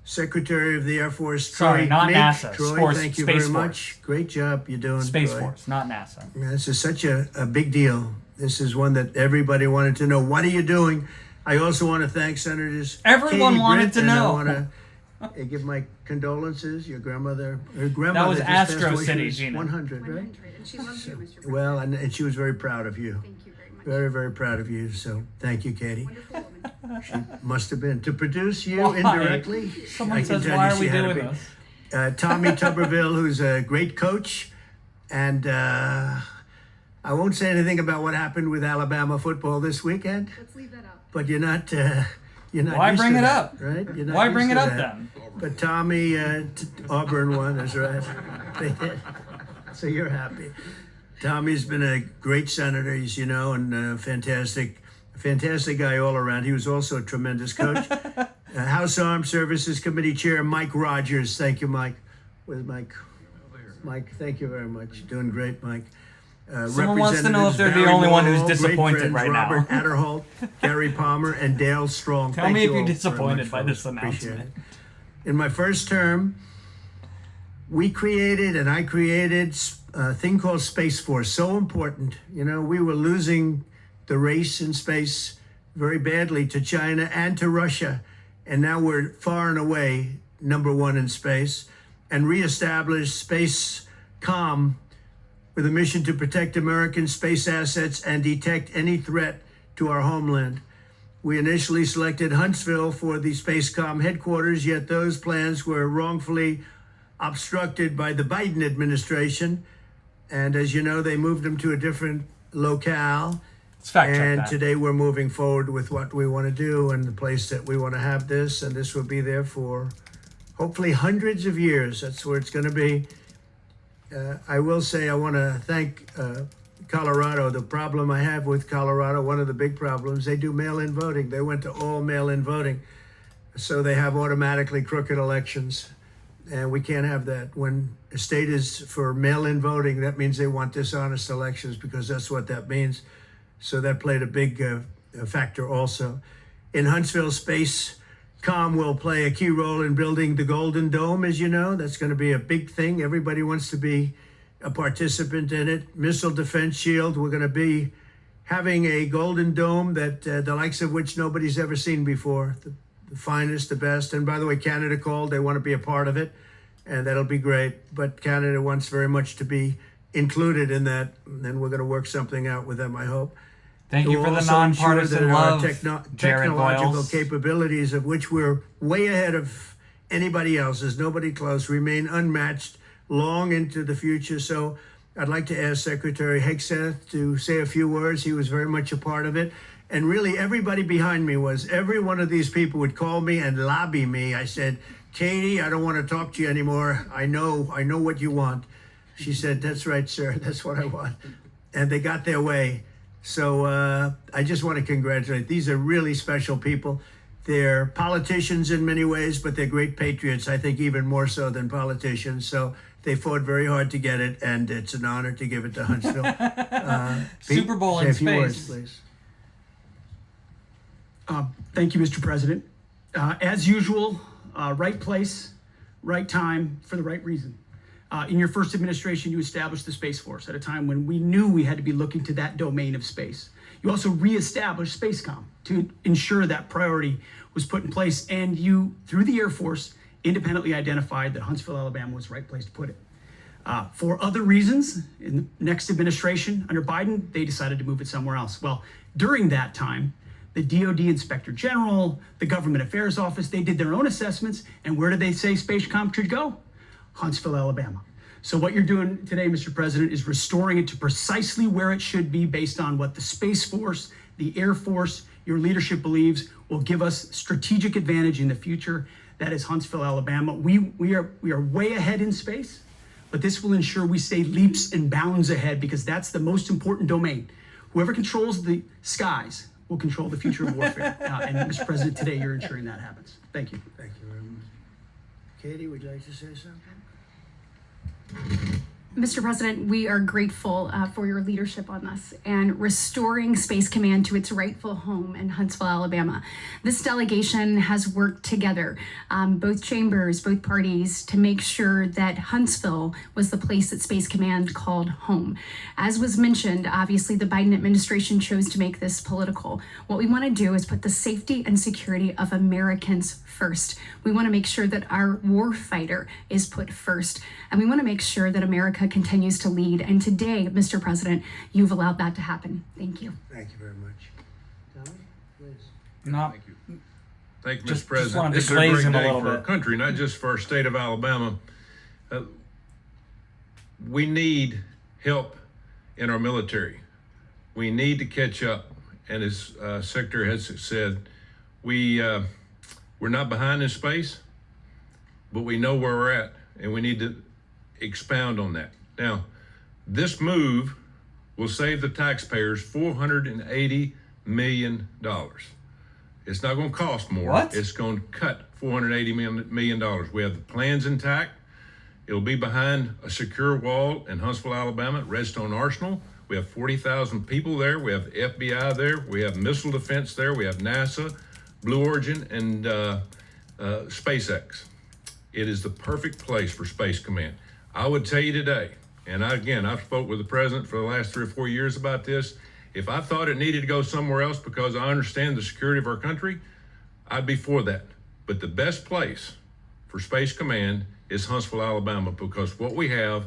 Secretary of the Air Force, Sorry, Troy not Meek. NASA. Troy, thank you Space very Force. much. Great job you're doing, Space Troy. Force, not NASA. Yeah, this is such a big deal. This is one that everybody wanted to know. What are you doing? I also want to thank Senators. Everyone Katie wanted Britt, to and know. I want to give my condolences. Your grandmother, her grandmother was just passed Astro away. She City, was Gina. 100, right? 100, and she loves you, Mr. President. Well, and she was very proud of you. Thank you very much. Very, very proud of you. So thank you, Katie. Wonderful woman. She must have been. To produce you Why? indirectly, Someone I can says, tell why you are we she had to doing be. this? Tommy Tuberville, who's a great coach, and I won't say anything about what happened with Alabama football this weekend. Let's leave that out. But you're not. You're not. Why used bring to it that, up? right? You're not Why used bring to it up that. then? But Tommy, Auburn won. That's right. They did. So you're happy. Tommy's been a great senator, as you know, and fantastic guy all around. He was also a tremendous coach. House Armed Services Committee Chair Mike Rogers. Thank you, Mike. Where's Mike? Mike, thank you very much. Doing great, Mike. Someone wants to know if they're the only one who's disappointed right now. Robert Adderholt, Gary Palmer, and Dale Strong. Tell Thank me you if you're all very disappointed much, by folks. this Appreciate announcement. it. In my first term, I created a thing called Space Force. So important. You know, we were losing the race in space very badly to China and to Russia. And now we're far and away number one in space, and reestablished Space Com with a mission to protect American space assets and detect any threat to our homeland. We initially selected Huntsville for the Spacecom headquarters, yet those plans were wrongfully obstructed by the Biden administration. And as you know, they moved them to a different locale. Let's fact check And that. today we're moving forward with what we want to do and the place that we want to have this. And this will be there for hopefully hundreds of years. That's where it's going to be. I will say I want to thank Colorado. The problem I have with Colorado, one of the big problems, they do mail-in voting. They went to all mail-in voting. So they have automatically crooked elections. And we can't have that. When a state is for mail-in voting, that means they want dishonest elections, because that's what that means. So that played a big factor also. In Huntsville, Spacecom will play a key role in building the Golden Dome, as you know. That's going to be a big thing. Everybody wants to be a participant in it. Missile Defense Shield, we're going to be having a Golden Dome that the likes of which nobody's ever seen before. The finest, the best. And by the way, Canada called. They want to be a part of it, and that'll be great. But Canada wants very much to be included in that, and we're going to work something out with them, I hope. Thank you To for the also ensure nonpartisan that our love, Jared technological Boyles. capabilities, of which we're way ahead of anybody else, there's nobody close, remain unmatched long into the future. So I'd like to ask Secretary Hegseth to say a few words. He was very much a part of it. And really, everybody behind me was. Every one of these people would call me and lobby me. I said, Katie, I don't want to talk to you anymore. I know what you want. She said, that's right, sir. That's what I want. And they got their way. So I just want to congratulate. These are really special people. They're politicians in many ways, but they're great patriots, I think even more so than politicians. So they fought very hard to get it, and it's an honor to give it to Huntsville. Super Bowl say in a few words, space. please. Thank you, Mr. President. As usual, right place, right time, for the right reason. In your first administration, you established the Space Force at a time when we knew we had to be looking to that domain of space. You also reestablished Spacecom to ensure that priority was put in place, and you, through the Air Force, independently identified that Huntsville, Alabama was the right place to put it. For other reasons, in the next administration under Biden, they decided to move it somewhere else. Well, during that time, the DoD Inspector General, the Government Affairs Office, they did their own assessments, and where did they say Spacecom should go? Huntsville, Alabama. So what you're doing today, Mr. President, is restoring it to precisely where it should be based on what the Space Force, the Air Force, your leadership believes will give us strategic advantage in the future. That is Huntsville, Alabama. We are way ahead in space. but this will ensure we stay leaps and bounds ahead because that's the most important domain. Whoever controls the skies will control the future of warfare. And Mr. President, today you're ensuring that happens. Thank you. Thank you very much. Katie, would you like to say something? Mr. President, we are grateful for your leadership on this and restoring Space Command to its rightful home in Huntsville, Alabama. This delegation has worked together, both chambers, both parties, to make sure that Huntsville was the place that Space Command called home. As was mentioned, obviously the Biden administration chose to make this political. What we want to do is put the safety and security of Americans first. We want to make sure that our war fighter is put first, and we want to make sure that America continues to lead. And today, Mr. President, you've allowed that to happen. Thank you. Thank you very much. Tommy, please. No, Thank you. Thank you, Just Mr. President. wanted to This is a glaze great him a day little for our bit. country, not just for our state of Alabama. We need help in our military. We need to catch up. And as Secretary has said, we're not behind in space, but we know where we're at, and we need to expound on that. Now, this move will save the taxpayers $480 million. It's not going to cost more. What? It's going to cut $480 million. We have the plans intact. It'll be behind a secure wall in Huntsville, Alabama, at Redstone Arsenal. We have 40,000 people there. We have FBI there. We have missile defense there. We have NASA, Blue Origin, and SpaceX. It is the perfect place for Space Command. I would tell you today, and I've spoke with the president for the last 3 or 4 years about this. If I thought it needed to go somewhere else because I understand the security of our country, I'd be for that. But the best place for Space Command is Huntsville, Alabama, because what we have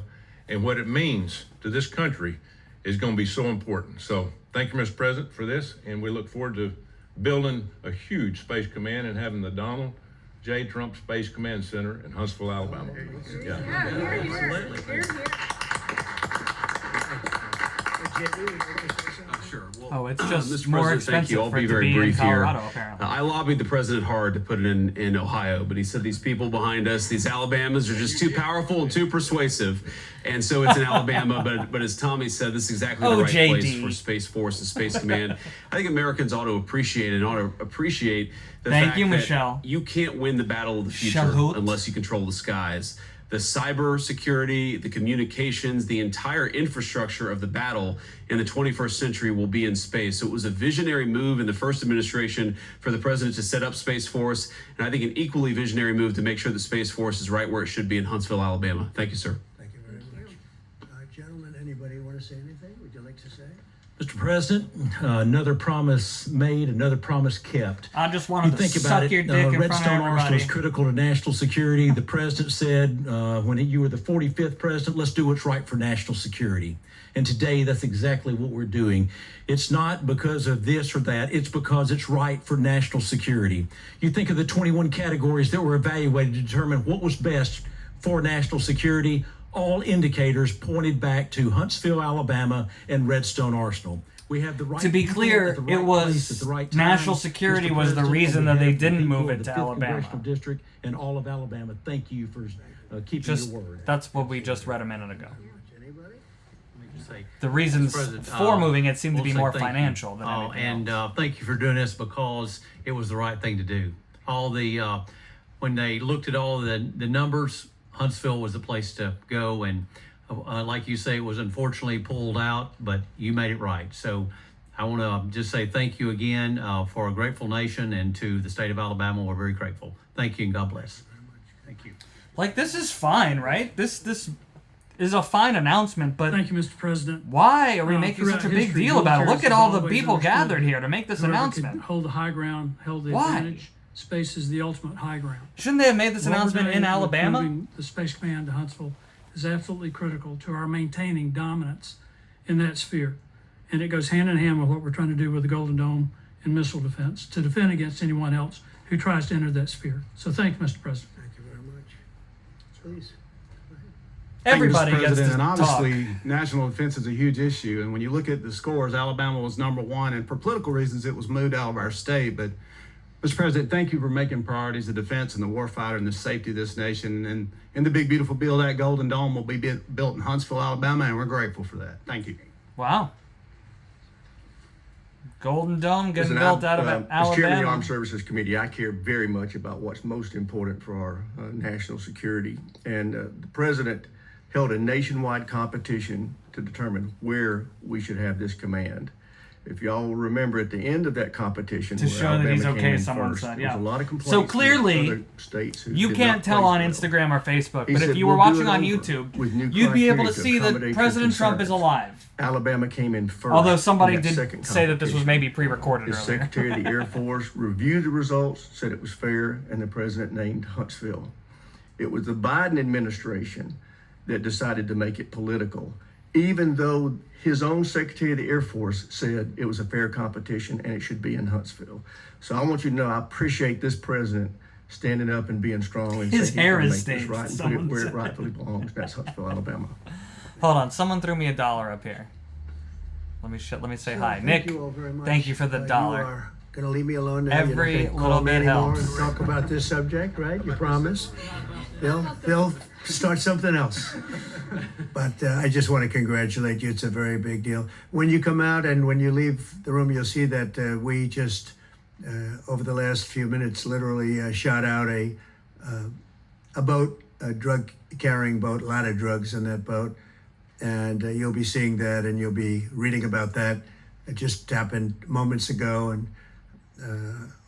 and what it means to this country is going to be so important. So thank you, Mr. President, for this, and we look forward to building a huge Space Command and having the Donald J. Trump Space Command Center in Huntsville, Alabama. Yeah. JD, would you like to say something? Sure. Well, Oh, it's just Mr. more President, thank you. expensive I'll for it be to very be in brief here. Colorado, apparently. I lobbied the president hard to put it in Ohio, but he said these people behind us, these Alabamas, are just too powerful and too persuasive, and so it's in Alabama. But as Tommy said, this is exactly the right JD. place for Space Force and Space Command. I think Americans ought to appreciate it and ought to appreciate the Thank fact you, that Michelle. you can't win the battle of the future Shahoot. unless you control the skies. The cyber security, the communications, the entire infrastructure of the battle in the 21st century will be in space. So it was a visionary move in the first administration for the president to set up Space Force, and I think an equally visionary move to make sure that Space Force is right where it should be in Huntsville, Alabama. Thank you, sir. Thank you very much. Gentlemen, anybody want to say anything? Would you like to say? Mr. President, another promise made, another promise kept. I just wanted You to think about suck it, your dick in front of Redstone Arsenal everybody. is critical to national security. The president said when you were the 45th president, let's do what's right for national security. And today, that's exactly what we're doing. It's not because of this or that. It's because it's right for national security. You think of the 21 categories that were evaluated to determine what was best for national security. All indicators pointed back to Huntsville, Alabama, and Redstone Arsenal. We have the right To be people clear, at the right it was place at the right time. national security Mr. was the President, reason on that they behalf of didn't the move people it of the to 5th Alabama. Congressional District and all of Alabama, thank you for keeping Just your word. that's what we just read a minute ago. Anybody? The reasons President, for moving it seem to we'll be say more thank you. financial than anything And else. thank you for doing this because it was the right thing to do. All the when they looked at all the numbers, Huntsville was the place to go, and like you say, it was unfortunately pulled out, but you made it right. So I want to just say thank you again for a grateful nation, and to the state of Alabama, we're very grateful. Thank you and God bless. Thank you. Like, this is fine, right? This is a fine announcement, but Thank you, Mr. President. why are we making Throughout such a big history, deal about it? militaries Look at have all the always people understood gathered here to make this whoever announcement. could hold the high ground, held the Why? advantage. Space is the ultimate high ground. Shouldn't they have made this What we're announcement doing in with Alabama? moving the Space Command to Huntsville is absolutely critical to our maintaining dominance in that sphere. And it goes hand in hand with what we're trying to do with the Golden Dome and missile defense to defend against anyone else who tries to enter that sphere. So thank you, Mr. President. Thank you very much. Please. Everybody Thank you, Mr. gets to President. And talk. obviously, national defense is a huge issue. And when you look at the scores, Alabama was #1, and for political reasons, it was moved out of our state. But Mr. President, thank you for making priorities the defense and the warfighter and the safety of this nation. And in the big, beautiful bill, that Golden Dome will be built in Huntsville, Alabama, and we're grateful for that. Thank you. Wow. Golden Dome getting Listen, built out of As Chairman of the Alabama. Armed Services Committee, I care very much about what's most important for our national security. And the President held a nationwide competition to determine where we should have this command. If y'all will remember, at the end of that competition, To where show that Alabama he's came okay, in someone first, said, there was yeah. a lot of complaints So from clearly, other states who you did can't not tell on place well. Instagram or Facebook, He but if said, you were "We'll do watching it on over YouTube, with new you'd be able criteria to see that accommodate your President Trump is concerns." alive. Alabama came in first. Although somebody in that did second say that this was competition. maybe pre-recorded The earlier. Secretary of the Air Force reviewed the results, said it was fair, and the President named Huntsville. It was the Biden administration that decided to make it political, even though his own Secretary of the Air Force said it was a fair competition and it should be in Huntsville. So I want you to know I appreciate this president standing up and being strong and His saying hair he's is gonna make this stained, right and put someone it where said. it rightfully belongs. That's Huntsville, Alabama. Hold on, someone threw me $1 up here. Let me say hi, Thank Nick. you all very much. Thank you for the You $1. are going to leave me alone now. Every You're not gonna little call me bit anymore helps. and talk about this subject, right? You promise? They'll start something else. But I just want to congratulate you. It's a very big deal. When you come out and when you leave the room, you'll see that we just, over the last few minutes, literally shot out a boat, a drug-carrying boat, a lot of drugs in that boat. And you'll be seeing that and you'll be reading about that. It just happened moments ago. And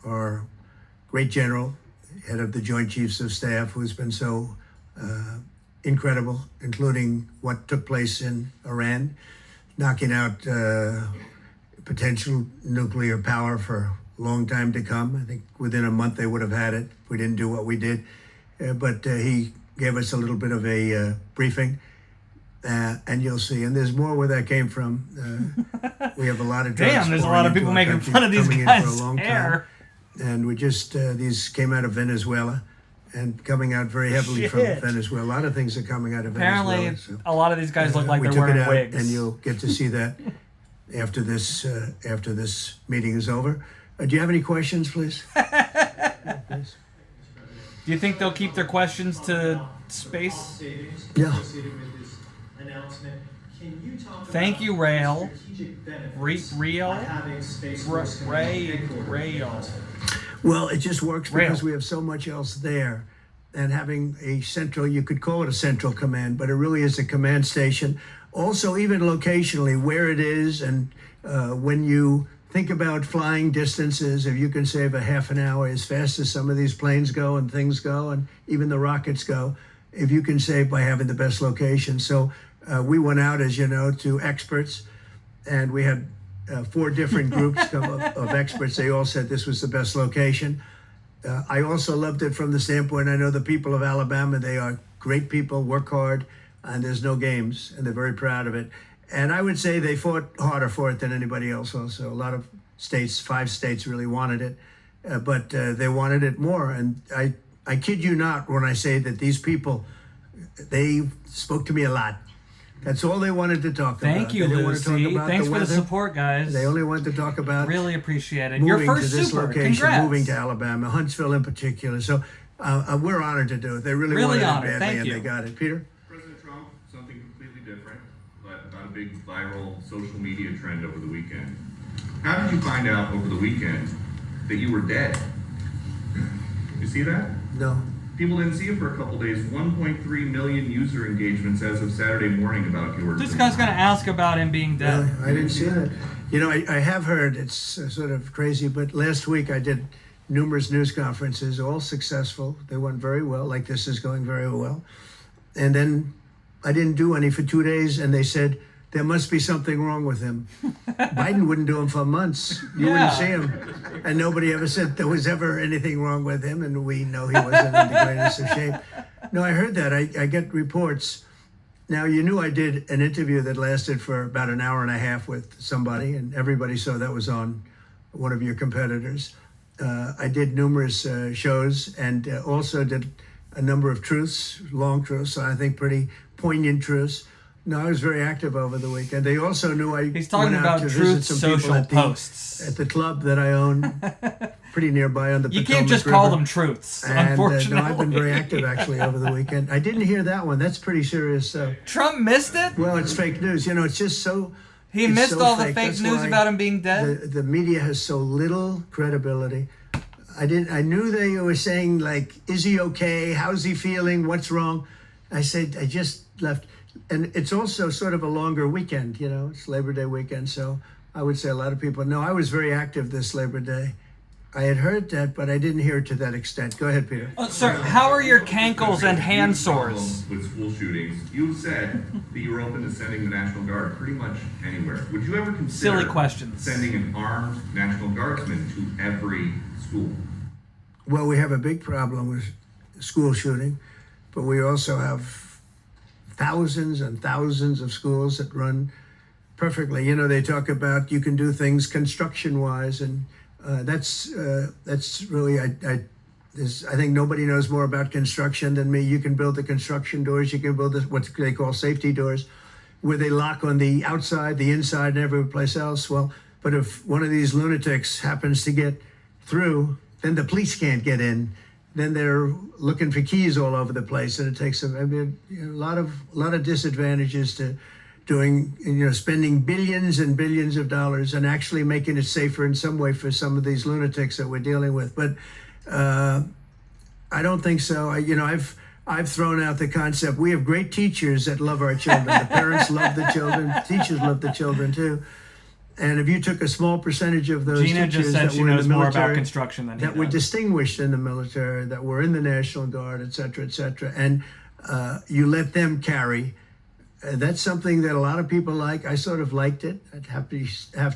our great general, head of the Joint Chiefs of Staff, who's been so incredible, including what took place in Iran, knocking out potential nuclear power for a long time to come. I think within a month they would have had it if we didn't do what we did. But he gave us a little bit of a briefing. And you'll see, and there's more where that came from. We have a lot of drugs. Damn, there's a lot of people making fun of these guys' hair. And we just, these came out of Venezuela and coming out very heavily from Shit. Venezuela. A lot of things are coming out of Apparently, Venezuela. a lot of these guys look like we they're took it wearing out, wigs. and you'll get to see that after this meeting is over. Do you have any questions, please? Do you think they'll keep their questions to space? Yeah. Thank you, Rail. Rail? Well, it just works because Rail. we have so much else there. And having a central, you could call it a central command, but it really is a command station. Also, even locationally, where it is, and when you think about flying distances, if you can save a half an hour as fast as some of these planes go and things go, and even the rockets go, if you can save by having the best location. So we went out, as you know, to experts, and we had 4 different groups of experts. They all said this was the best location. I also loved it from the standpoint, I know the people of Alabama, they are great people, work hard, and there's no games, and they're very proud of it. And I would say they fought harder for it than anybody else also. A lot of states, 5 states really wanted it, but they wanted it more. And I kid you not when I say that these people, they spoke to me a lot. That's all they wanted to talk about. Thank you, They didn't want to talk Lucy. about Thanks the for the weather. support, guys. They only wanted to talk about Really appreciate it. Your moving first to this super. location, Congrats. moving to Alabama, Huntsville in particular. So we're honored to do it. They really Really wanted honored. it badly, Thank and you. they got it. Peter? President Trump, something completely different, but about a big viral social media trend over the weekend. How did you find out over the weekend that you were dead? You see that? No. People didn't see it for a couple days. 1.3 million user engagements as of Saturday morning about yours. This guy's going to ask about him being dead. Really? I didn't see that. You know, I have heard, it's sort of crazy, but last week I did numerous news conferences, all successful. They went very well, like this is going very well. And then I didn't do any for 2 days, and they said, there must be something wrong with him. Biden wouldn't do them for months. You wouldn't see him. And nobody ever said there was ever anything wrong with him, and we know he wasn't in the greatest of shape. No, I heard that. I get reports. Now, you knew I did an interview that lasted for about an hour and a half with somebody, and everybody saw that was on one of your competitors. I did numerous shows and also did a number of truths, long truths, I think pretty poignant truths. No, I was very active over the weekend. They also knew I He's talking went out about to Truth visit some people Social at posts. at the club that I own, pretty nearby on the You Potomac can't just River. call them truths, And, unfortunately. no, I've been very active actually over the weekend. I didn't hear that one. That's pretty serious. Trump missed it? Well, it's fake news. You know, it's just so. He it's missed so all the fake. fake That's news why about him being dead? The media has so little credibility. I knew they were saying like, "Is he okay? How's he feeling? What's wrong?" I said, "I just left." And it's also sort of a longer weekend, you know, it's Labor Day weekend. So I would say a lot of people know I was very active this Labor Day. I had heard that, but I didn't hear it to that extent. Go ahead, Peter. Sir, how are your cankles and hand sores? With school shootings, you said that you were open to sending the National Guard pretty much anywhere. Would you ever consider Silly questions. sending an armed National Guardsman to every school? Well, we have a big problem with school shooting, but we also have thousands and thousands of schools that run perfectly. You know, they talk about you can do things construction-wise, and that's really I think nobody knows more about construction than me. You can build the construction doors. You can build what they call safety doors, where they lock on the outside, the inside, and every place else. Well, but if one of these lunatics happens to get through, then the police can't get in. Then they're looking for keys all over the place, and it takes a lot of disadvantages to spending billions and billions of dollars and actually making it safer in some way for some of these lunatics that we're dealing with. But I don't think so. I've thrown out the concept. We have great teachers that love our children. The parents love the children. Teachers love the children too. And if you took a small percentage of those Gina teachers just said that she were in knows the more military, about construction than he that were does. distinguished in the military, that were in the National Guard, et cetera, and you let them carry, that's something that a lot of people like. I sort of liked it. It'd have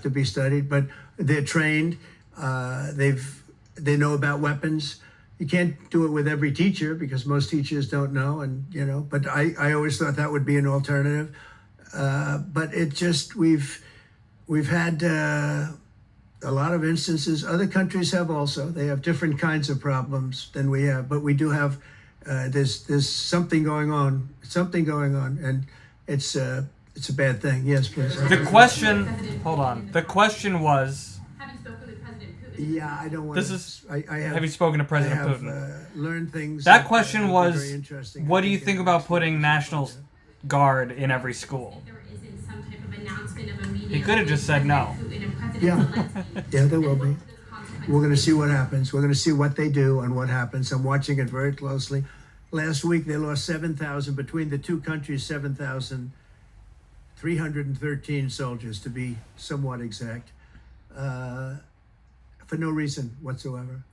to be studied, but they're trained. They know about weapons. You can't do it with every teacher because most teachers don't know, and But I always thought that would be an alternative. But it just We've had a lot of instances. Other countries have also. They have different kinds of problems than we have, but we do have. There's something going on. And it's a bad thing. Yes, please. The question. Hold on. The question was. Have you spoken with President Putin? Yeah, I don't want. This is. I have you spoken to President I have, Putin? Learned things. That question are was. very interesting. What do you think about putting National Guard in every school? He could have just said no. Yeah, there will be. We're going to see what happens. We're going to see what they do and what happens. I'm watching it very closely. Last week, they lost 7,000, between the two countries, 7,313 soldiers, to be somewhat exact, for no reason whatsoever.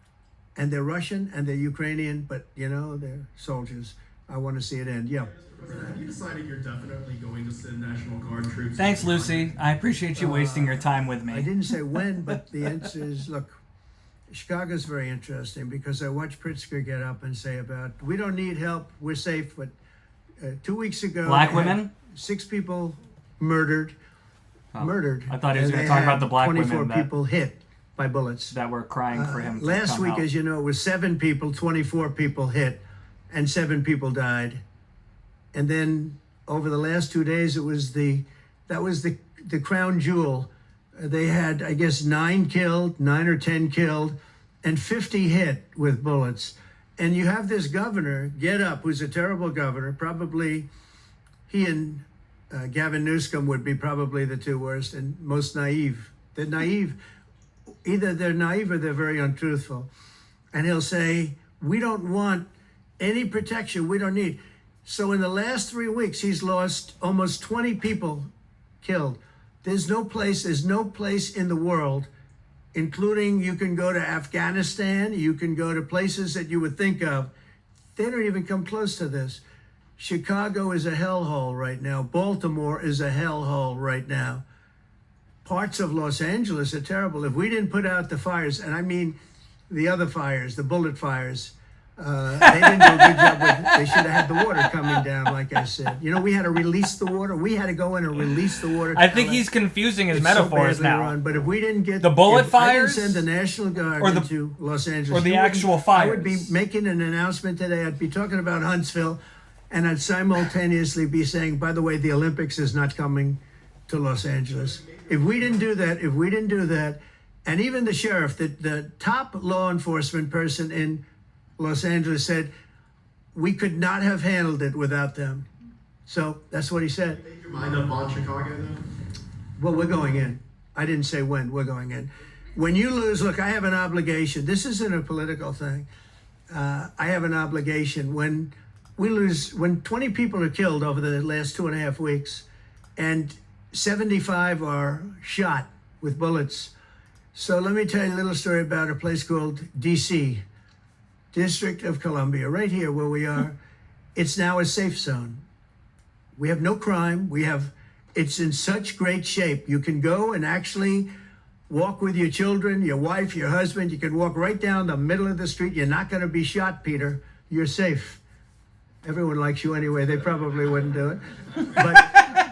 And they're Russian and they're Ukrainian, but, they're soldiers. I want to see it end. Yeah. Have you decided you're definitely going to send National Guard troops? Thanks, Lucy. I appreciate you wasting your time with me. I didn't say when, but the answer is, look, Chicago's very interesting because I watched Pritzker get up and say we don't need help, we're safe. But 2 weeks ago, Black they had women? 6 people murdered. Murdered. I thought he was And going to they talk about had the black 24 women people hit by bullets. that were crying for him. Last week, as you know, it was 7 people, 24 people hit, and 7 people died. And then over the last 2 days, that was the crown jewel. They had, I guess, 9 or 10 killed, and 50 hit with bullets. And you have this governor get up, who's a terrible governor. Probably he and Gavin Newsom would be probably the 2 worst and most naive. They're naive. Either they're naive or they're very untruthful. And he'll say, we don't want any protection. We don't need. So in the last 3 weeks, he's lost almost 20 people killed. There's no place in the world, including you can go to Afghanistan, you can go to places that you would think of. They don't even come close to this. Chicago is a hellhole right now. Baltimore is a hellhole right now. Parts of Los Angeles are terrible. If we didn't put out the fires, and I mean the other fires, the bullet fires, they didn't do a good job with. They should have had the water coming down, like I said. We had to release the water. We had to go in and release the water. I think he's confusing his metaphors so badly now. run, but if we didn't get the bullet if fires, I didn't send the National Guard into Los Angeles, or the actual fires, I would be making an announcement today. I'd be talking about Huntsville. and I'd simultaneously be saying, by the way, the Olympics is not coming to Los Angeles. If we didn't do that, and even the sheriff, the top law enforcement person in Los Angeles said, we could not have handled it without them. So that's what he said. Make your mind up on Chicago, though? Well, we're going in. I didn't say when, we're going in. When you lose, look, I have an obligation. This isn't a political thing. I have an obligation. When we lose, when 20 people are killed over the last 2.5 weeks, and 75 are shot with bullets. So let me tell you a little story about a place called DC, District of Columbia, right here where we are. It's now a safe zone. We have no crime. It's in such great shape. You can go and actually walk with your children, your wife, your husband. You can walk right down the middle of the street. You're not going to be shot, Peter. You're safe. Everyone likes you anyway. They probably wouldn't do it.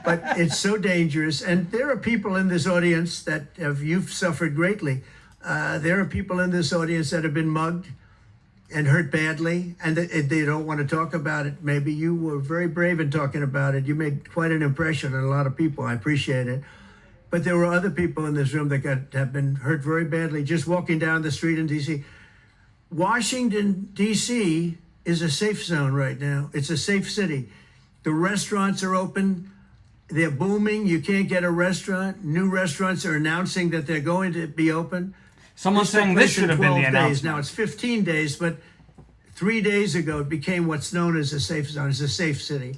But it's so dangerous. And there are people in this audience that you've suffered greatly. There are people in this audience that have been mugged and hurt badly, and they don't want to talk about it. Maybe you were very brave in talking about it. You made quite an impression on a lot of people. I appreciate it. But there were other people in this room that have been hurt very badly just walking down the street in D.C. Washington, D.C. is a safe zone right now. It's a safe city. The restaurants are open. They're booming. You can't get a restaurant. New restaurants are announcing that they're going to be open. Someone's saying this should have been the announcement. Now it's 15 days, but 3 days ago it became what's known as a safe zone. It's a safe city.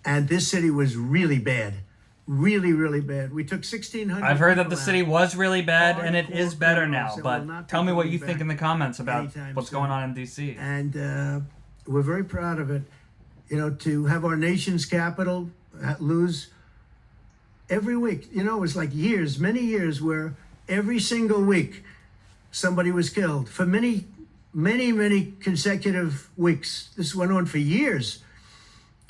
And this city was really bad. Really, really bad. We took 1,600. I've heard that the city was really bad, and it is better now. But tell me what you think in the comments about what's going on in D.C. And we're very proud of it. You know, to have our nation's capital lose every week. You know, it was like years, many years, where every single week somebody was killed for many, many, many consecutive weeks. This went on for years.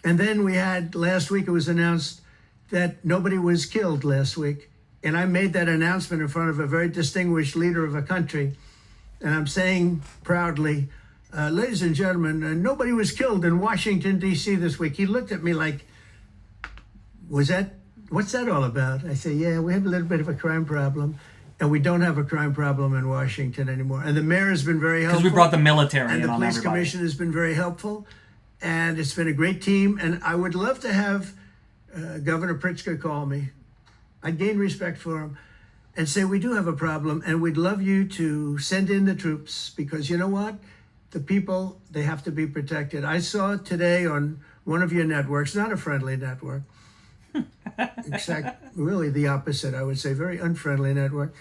And then we had, last week it was announced that nobody was killed last week. And I made that announcement in front of a very distinguished leader of a country. And I'm saying proudly, ladies and gentlemen, nobody was killed in Washington, D.C. this week. He looked at me like, what's that all about? I say, yeah, we have a little bit of a crime problem. And we don't have a crime problem in Washington anymore. And the mayor has been very helpful. Because we brought the military and in the on police everybody. commission has been very helpful. And it's been a great team. And I would love to have Governor Pritzker call me. I gain respect for him and say, we do have a problem. And we'd love you to send in the troops. Because you know what? The people, they have to be protected. I saw today on one of your networks, not a friendly network, really the opposite, I would say, very unfriendly network.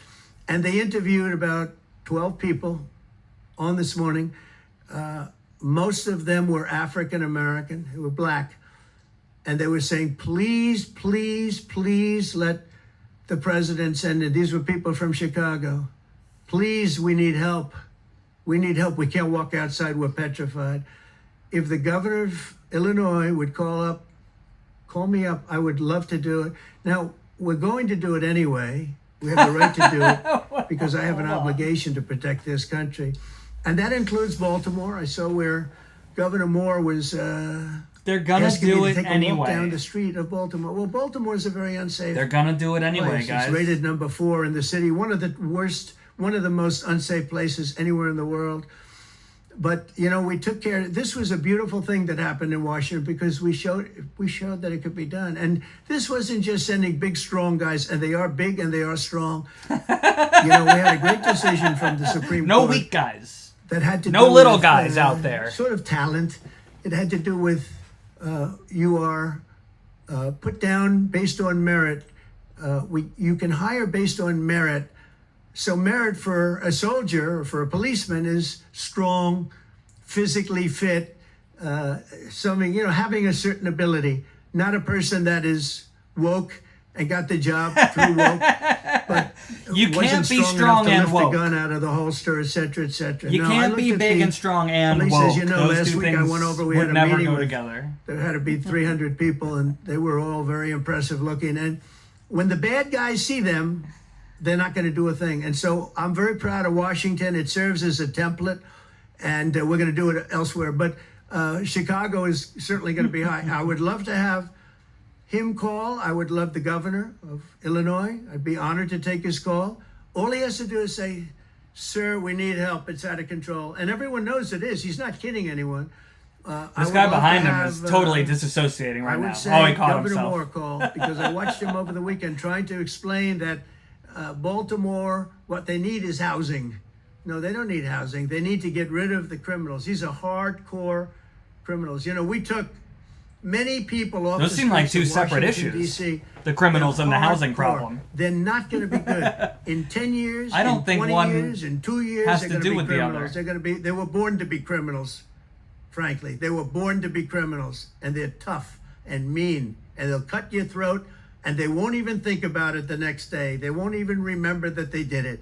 And they interviewed about 12 people on this morning. Most of them were African American, who were black. And they were saying, please, please, please let the president send it. These were people from Chicago. Please, we need help. We need help. We can't walk outside. We're petrified. If the governor of Illinois would call me up, I would love to do it. Now, we're going to do it anyway. We have the right to do it because I have an obligation to protect this country. And that includes Baltimore. I saw where Governor Moore was they're going to do it take a walk anyway. down the street of Baltimore. Well, Baltimore is a very unsafe They're going to do it anyway, place. guys. It's rated number 4 in the city. One of the most unsafe places anywhere in the world. But, you know, we took care. This was a beautiful thing that happened in Washington because we showed that it could be done. And this wasn't just sending big, strong guys, and they are big and they are strong. You know, we had a great decision from the Supreme Court. No weak guys. That had to no do little with, guys out there. Sort of talent. It had to do with you are put down based on merit. You can hire based on merit. So merit for a soldier or for a policeman is strong, physically fit, having a certain ability, not a person that is woke and got the job through woke, but you can't be strong enough and to woke. lift the gun out of the holster, et cetera, et cetera. You can't be big and strong and police, woke. as you know, Those last two week I things went over. We would had a never meeting go with, together. There had to be 300 people, and they were all very impressive looking. And when the bad guys see them, they're not going to do a thing. And so I'm very proud of Washington. It serves as a template, and we're going to do it elsewhere. But Chicago is certainly going to be high. I would love to have him call. I would love the governor of Illinois. I'd be honored to take his call. All he has to do is say, "Sir, we need help. It's out of control." And everyone knows it is. He's not kidding anyone. This guy behind him is totally disassociating right now. I would say He caught Governor himself. Moore called because I watched him over the weekend trying to explain that Baltimore, what they need is housing. No, they don't need housing. They need to get rid of the criminals. These are hardcore criminals. You know, we took many people off. Those seem like two separate issues. The criminals and the housing problem. They're not going to be good in 10 years. I don't in think 20 one years, in 2 years. has they're to gonna do be with the criminals. other. They're going to be. They were born to be criminals. Frankly, they were born to be criminals, and they're tough and mean, and they'll cut your throat, and they won't even think about it the next day. They won't even remember that they did it.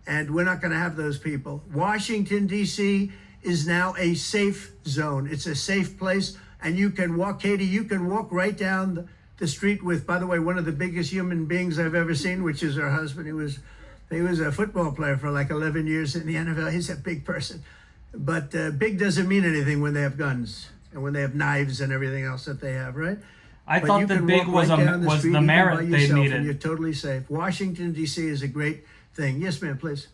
And we're not going to have those people. Washington, D.C. is now a safe zone. It's a safe place. And you can walk, Katie, you can walk right down the street with, by the way, one of the biggest human beings I've ever seen, which is her husband. He was a football player for like 11 years in the NFL. He's a big person. But big doesn't mean anything when they have guns and when they have knives and everything else that they have, right? I But thought you that can big walk was right a down the was street the even merit by they yourself, needed. and you're totally safe. Washington, D.C. is a great thing. Yes, ma'am, please.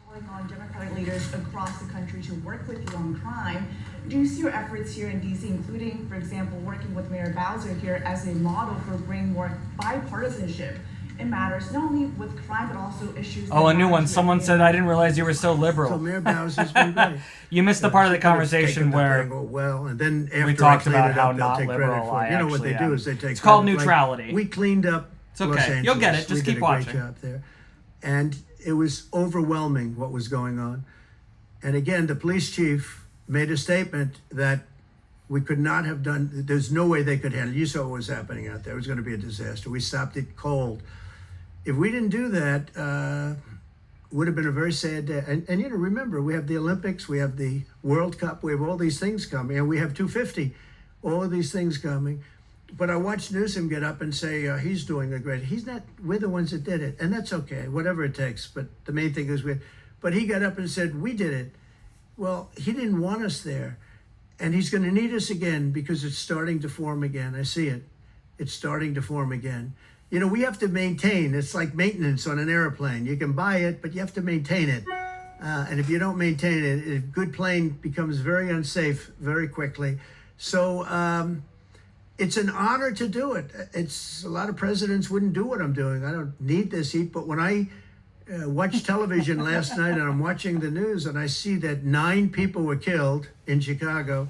Calling on Democratic leaders across the country to work with you on crime. Do you see your efforts here in D.C., including, for example, working with Mayor Bowser here as a model for bringing more bipartisanship in matters not only with crime but also issues? Oh, a new one. matter to Someone said, "I didn't realize you were so So liberal." Mayor Bowser's been great. You missed the part of the She could've conversation taken the where thing, well, and then after we talked I clean about it how up, they'll not take credit liberal for it. I You know what they actually do am. is they take It's called credit. Like, neutrality. we cleaned up It's okay. Los Angeles. You'll get it. Just we keep did a watching. great job there. And it was overwhelming what was going on. And again, the police chief made a statement that we could not have done, there's no way they could handle it. You saw what was happening out there. It was going to be a disaster. We stopped it cold. If we didn't do that, would have been a very sad day. And you know, remember, we have the Olympics, we have the World Cup, we have all these things coming, and we have 250, all of these things coming. But I watched Newsom get up and say he's doing a great. He's not. We're the ones that did it, and that's okay, whatever it takes. But the main thing is we. But he got up and said we did it. Well, he didn't want us there, and he's going to need us again because it's starting to form again. I see it. It's starting to form again. You know, we have to maintain. It's like maintenance on an airplane. You can buy it, but you have to maintain it. And if you don't maintain it, a good plane becomes very unsafe very quickly. So it's an honor to do it. It's a lot of presidents wouldn't do what I'm doing. I don't need this heat, but when I watched television last night and I'm watching the news and I see that 9 people were killed in Chicago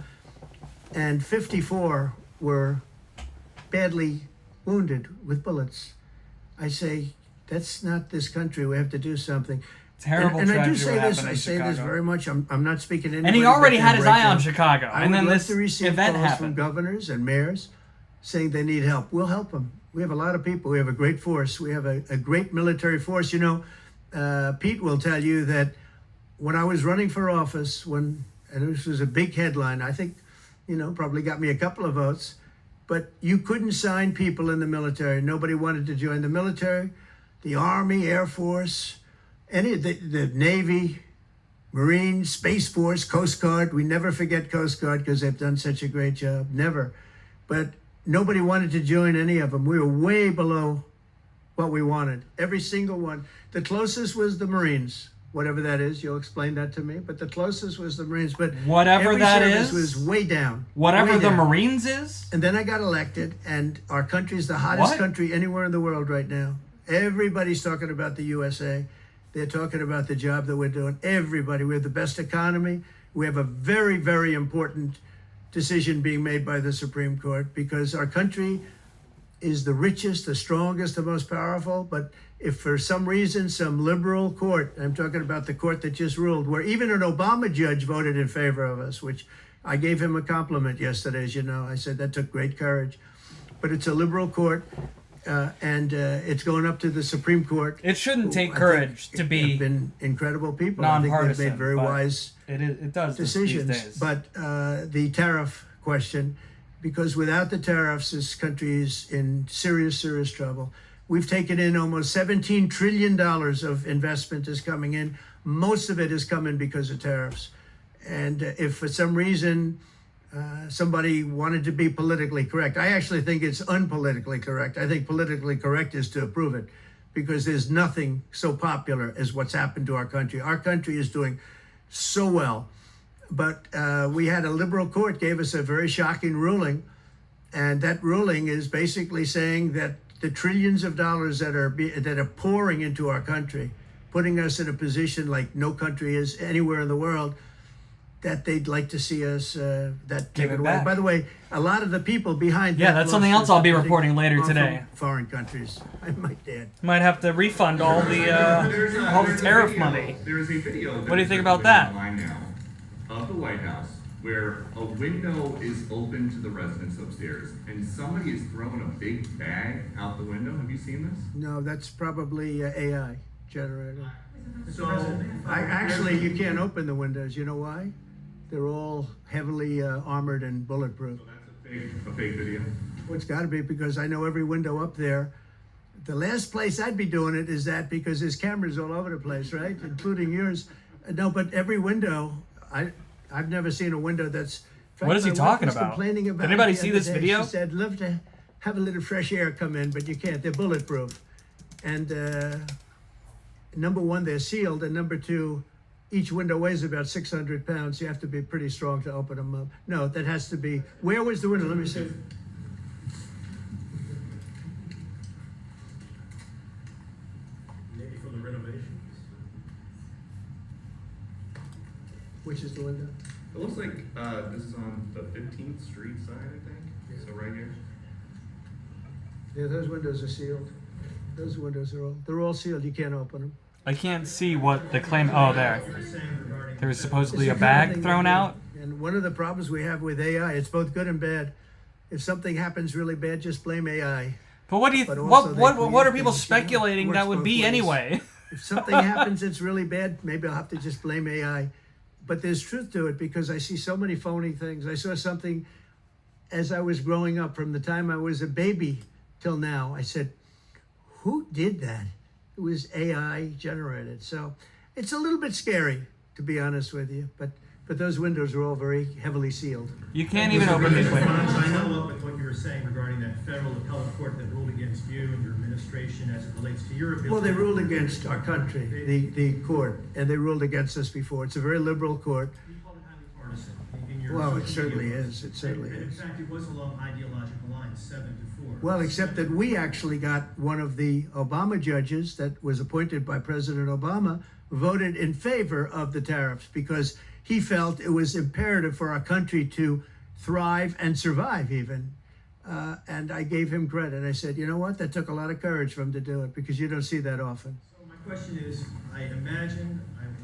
and 54 were badly wounded with bullets, I say, that's not this country. We have to do something. Terrible and I do tragedy say what this. happened I in say this Chicago. very much. I'm not speaking to anybody. And he already but had his right eye on now. Chicago, I and would then love this to receive event calls happened. from governors and mayors saying they need help. We'll help them. We have a lot of people. We have a great force. We have a great military force. You know, Pete will tell you that when I was running for office, and this was a big headline, I think, you know, probably got me a couple of votes, but you couldn't sign people in the military. Nobody wanted to join the military, the Army, Air Force, the Navy, Marines, Space Force, Coast Guard. We never forget Coast Guard because they've done such a great job. Never. But nobody wanted to join any of them. We were way below what we wanted. Every single one. The closest was the Marines. Whatever that is, you'll explain that to me. But the closest was the Marines. But whatever every that service is, was way down. Whatever way the down. Marines is. And then I got elected, and our country's the hottest What? country anywhere in the world right now. Everybody's talking about the USA. They're talking about the job that we're doing. Everybody. We have the best economy. We have a very, very important decision being made by the Supreme Court because our country is the richest, the strongest, the most powerful. But if for some reason some liberal court, I'm talking about the court that just ruled, where even an Obama judge voted in favor of us, which I gave him a compliment yesterday, as you know. I said that took great courage. But it's a liberal court, and it's going up to the Supreme Court. It shouldn't take I courage think to be have been incredible people. I think they've nonpartisan. made very but wise it does this decisions. these days. But the tariff question, because without the tariffs, this country is in serious, serious trouble. We've taken in almost $17 trillion of investment is coming in. Most of it is coming because of tariffs. And if for some reason somebody wanted to be politically correct, I actually think it's unpolitically correct. I think politically correct is to approve it, because there's nothing so popular as what's happened to our country. Our country is doing so well. But we had a liberal court gave us a very shocking ruling. And that ruling is basically saying that the trillions of dollars that are pouring into our country, putting us in a position like no country is anywhere in the world, that they'd like to see us give it away. back. By the way, a lot of the people behind Yeah, that that's something else lawsuit I'll be are reporting later from today. Foreign countries, I might add. Might have to refund all the tariff money. There is a video. What do you think about that? Online now of the White House where a window is open to the residents upstairs, and somebody is throwing a big bag out the window. Have you seen this? No, that's probably AI generated. So Actually, you can't open the windows. You know why? They're all heavily armored and bulletproof. a fake video. Well, it's got to be, because I know every window up there. The last place I'd be doing it is that, because there's cameras all over the place, right? Including yours. No, but every window, I've never seen a window that's. In fact, What is he my wife talking was about? complaining Did about anybody it the see other this day. video? She said, "Love to have a little fresh air come in, but you can't. They're bulletproof." And number one, they're sealed, and number two, each window weighs about 600 pounds. You have to be pretty strong to open them up. No, that has to be. Where was the window? Let me see. Maybe for the renovations. Which is the window? It looks like this is on the 15th Street side, I think. So right here. Yeah, those windows are sealed. Those windows are they're all sealed. You can't open them. I can't see what the claim. Oh, there. There was supposedly a bag thrown out. And one of the problems we have with AI, it's both good and bad. If something happens really bad, just blame AI. But what do you? But also What they are people create things, speculating works that would both be ways. anyway? If something happens that's really bad, maybe I'll have to just blame AI. But there's truth to it, because I see so many phony things. I saw something as I was growing up, from the time I was a baby till now. I said, who did that? It was AI generated. So it's a little bit scary, to be honest with you. But those windows are all very heavily sealed. You can't even open these windows. I follow up with what you were saying regarding that federal appellate court that ruled against you and your administration as it relates to your ability. Well, they ruled against our country, the court, and they ruled against us before. It's a very liberal court. You called it highly partisan in your Well, it social certainly media. is. It certainly And in is. fact, it was along ideological lines, 7-4. Well, except that we actually got one of the Obama judges that was appointed by President Obama voted in favor of the tariffs, because he felt it was imperative for our country to thrive and survive even. And I gave him credit. I said, you know what? That took a lot of courage for him to do it, because you don't see that often. So my question is, I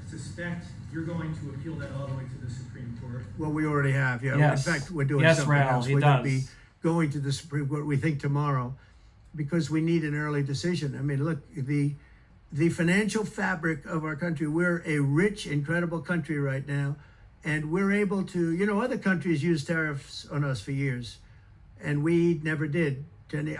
suspect you're going to appeal that all the way to the Supreme Court. Well, we already have, yeah. Yes. In fact, we're doing Yes, something Raoul, else. he We're going to does. be going to the Supreme Court, we think, tomorrow, because we need an early decision. I mean, look, the financial fabric of our country, we're a rich, incredible country right now, and we're able to, other countries use tariffs on us for years, and we never did.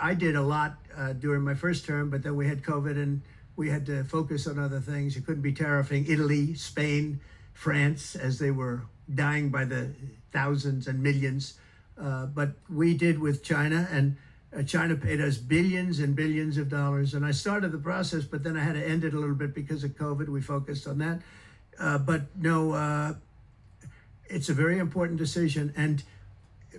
I did a lot during my first term, but then we had COVID and we had to focus on other things. You couldn't be tariffing Italy, Spain, France, as they were dying by the thousands and millions. But we did with China, and China paid us billions and billions of dollars. And I started the process, but then I had to end it a little bit because of COVID. We focused on that. But no, it's a very important decision. And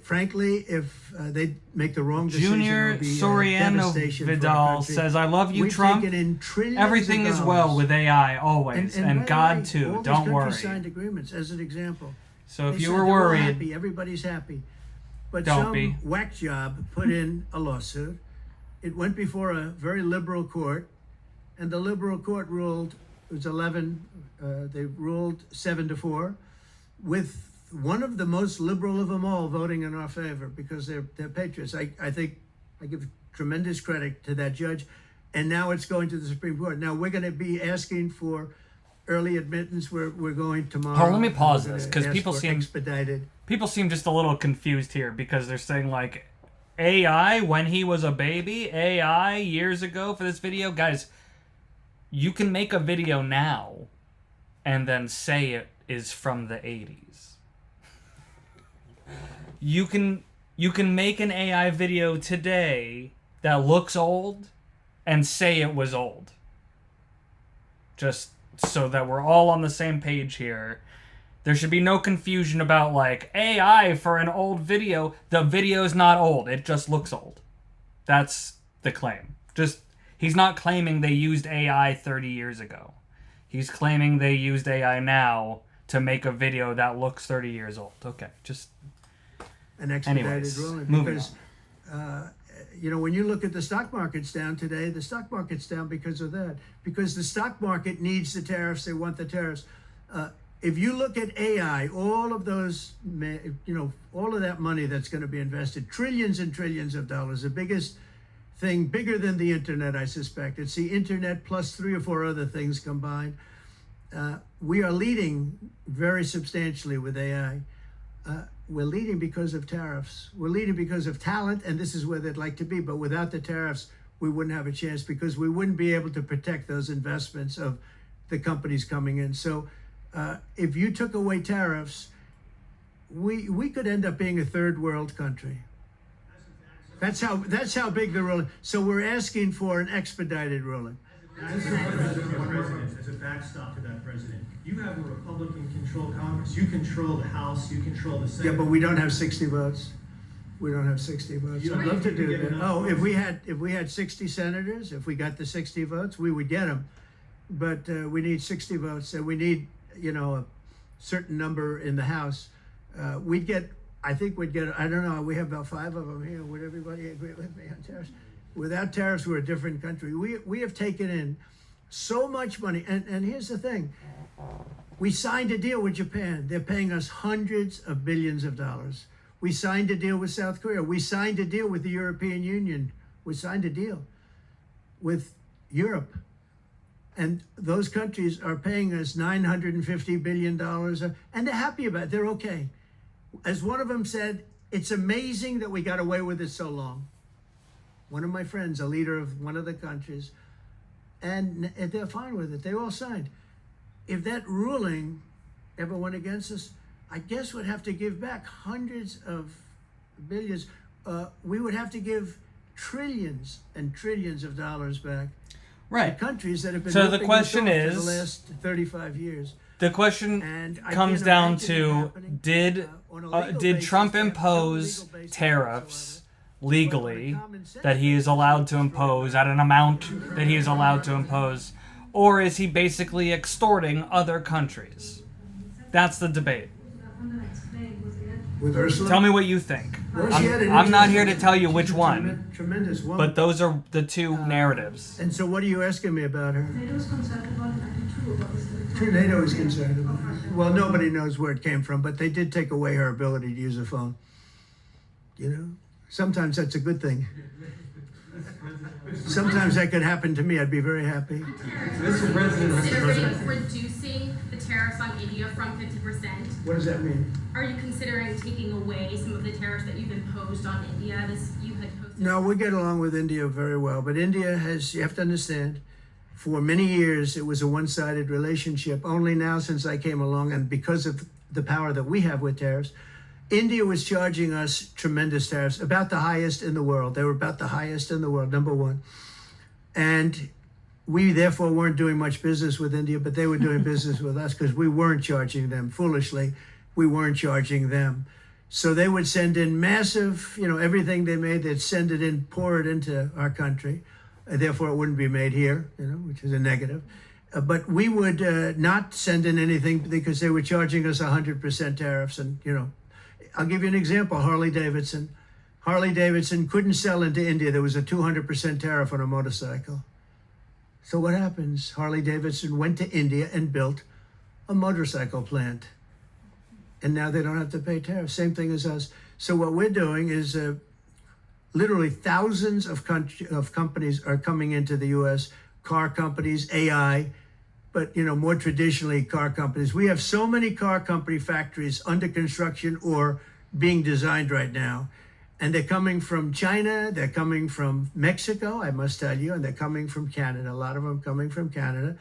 frankly, if they make the wrong decision, Junior it'll be, Soriano devastation for our Vidal country. says, "I love you, We've Trump. taken in trillions Everything of is well dollars. with AI always, by and the God way, too. all these Don't countries worry." signed agreements, as an example. So if They you said were they're all worried, happy, everybody's happy. But Don't some be. whack job put in a lawsuit. It went before a very liberal court, and the liberal court ruled, it was 11, they ruled 7-4, with one of the most liberal of them all voting in our favor, because they're patriots. I think I give tremendous credit to that judge. And now it's going to the Supreme Court. Now we're going to be asking for early admittance. We're going tomorrow. Hold on, let me pause We're this, gonna 'cause ask people for seem- expedited. people seem just a little confused here, because they're saying like AI when he was a baby, AI years ago for this video. Guys, you can make a video now and then say is from the 80s. You can make an AI video today that looks old and say it was old. Just so that we're all on the same page here. There should be no confusion about like AI for an old video. The video's not old. It just looks old. That's the claim. He's not claiming they used AI 30 years ago. He's claiming they used AI now to make a video that looks 30 years old. Okay, just an expedited ruling. Because, when you look at the stock market's down today, the stock market's down because of that. Because the stock market needs the tariffs. They want the tariffs. If you look at AI, all of those, all of that money that's going to be invested, trillions and trillions of dollars, the biggest thing, bigger than the internet, I suspect. It's the internet plus 3 or 4 other things combined. We are leading very substantially with AI. We're leading because of tariffs. We're leading because of talent, and this is where they'd like to be. But without the tariffs, we wouldn't have a chance because we wouldn't be able to protect those investments of the companies coming in. So if you took away tariffs, we could end up being a third world country. That's how big the ruling. So we're asking for an expedited ruling. As a backstop to that, President, you have a Republican-controlled Congress. You control the House. You control the Senate. Yeah, but we don't have 60 votes. We don't have 60 votes. I'd love to do that. Oh, if we had 60 senators, if we got the 60 votes, we would get them. But we need 60 votes, and we need a certain number in the House. I think we'd get, I don't know, we have about 5 of them here. Would everybody agree with me on tariffs? Without tariffs, we're a different country. We have taken in so much money. And here's the thing. We signed a deal with Japan. They're paying us hundreds of billions of dollars. We signed a deal with South Korea. We signed a deal with the European Union. We signed a deal with Europe. And those countries are paying us $950 billion. And they're happy about it. They're okay. As one of them said, it's amazing that we got away with it so long. One of my friends, a leader of one of the countries, and they're fine with it. They all signed. If that ruling ever went against us, I guess we'd have to give back hundreds of billions. We would have to give trillions and trillions of dollars back to countries that have been so the question is, for the last 35 years. The question comes down to, did Trump impose tariffs legally that he is allowed to impose at an amount that he is allowed to impose, or is he basically extorting other countries? That's the debate. With Ursula? Tell me what you think. I'm not here to tell you which one, tremendous woman. but those are the two narratives. And so what are you asking me about her? NATO is concerned about it. Well, nobody knows where it came from, but they did take away her ability to use a phone. Sometimes that's a good thing. Sometimes that could happen to me. I'd be very happy. Mr. President, reducing the tariffs on India from 50%. What does that mean? Are you considering taking away some of the tariffs that you've imposed on India? No, we get along with India very well. But India has, you have to understand, for many years it was a one-sided relationship. Only now, since I came along, and because of the power that we have with tariffs, India was charging us tremendous tariffs, about the highest in the world. They were about the highest in the world, number one. And we therefore weren't doing much business with India, but they were doing business with us because we weren't charging them. Foolishly, we weren't charging them. So they would send in massive, everything they made, they'd send it in, pour it into our country. Therefore, it wouldn't be made here, which is a negative. But we would not send in anything because they were charging us 100% tariffs. And, I'll give you an example. Harley Davidson couldn't sell into India. There was a 200% tariff on a motorcycle. So what happens? Harley Davidson went to India and built a motorcycle plant. And now they don't have to pay tariffs. Same thing as us. So what we're doing is literally thousands of companies are coming into the U.S., car companies, AI, but more traditionally car companies. We have so many car company factories under construction or being designed right now. And they're coming from China, they're coming from Mexico, I must tell you, and they're coming from Canada. A lot of them coming from Canada.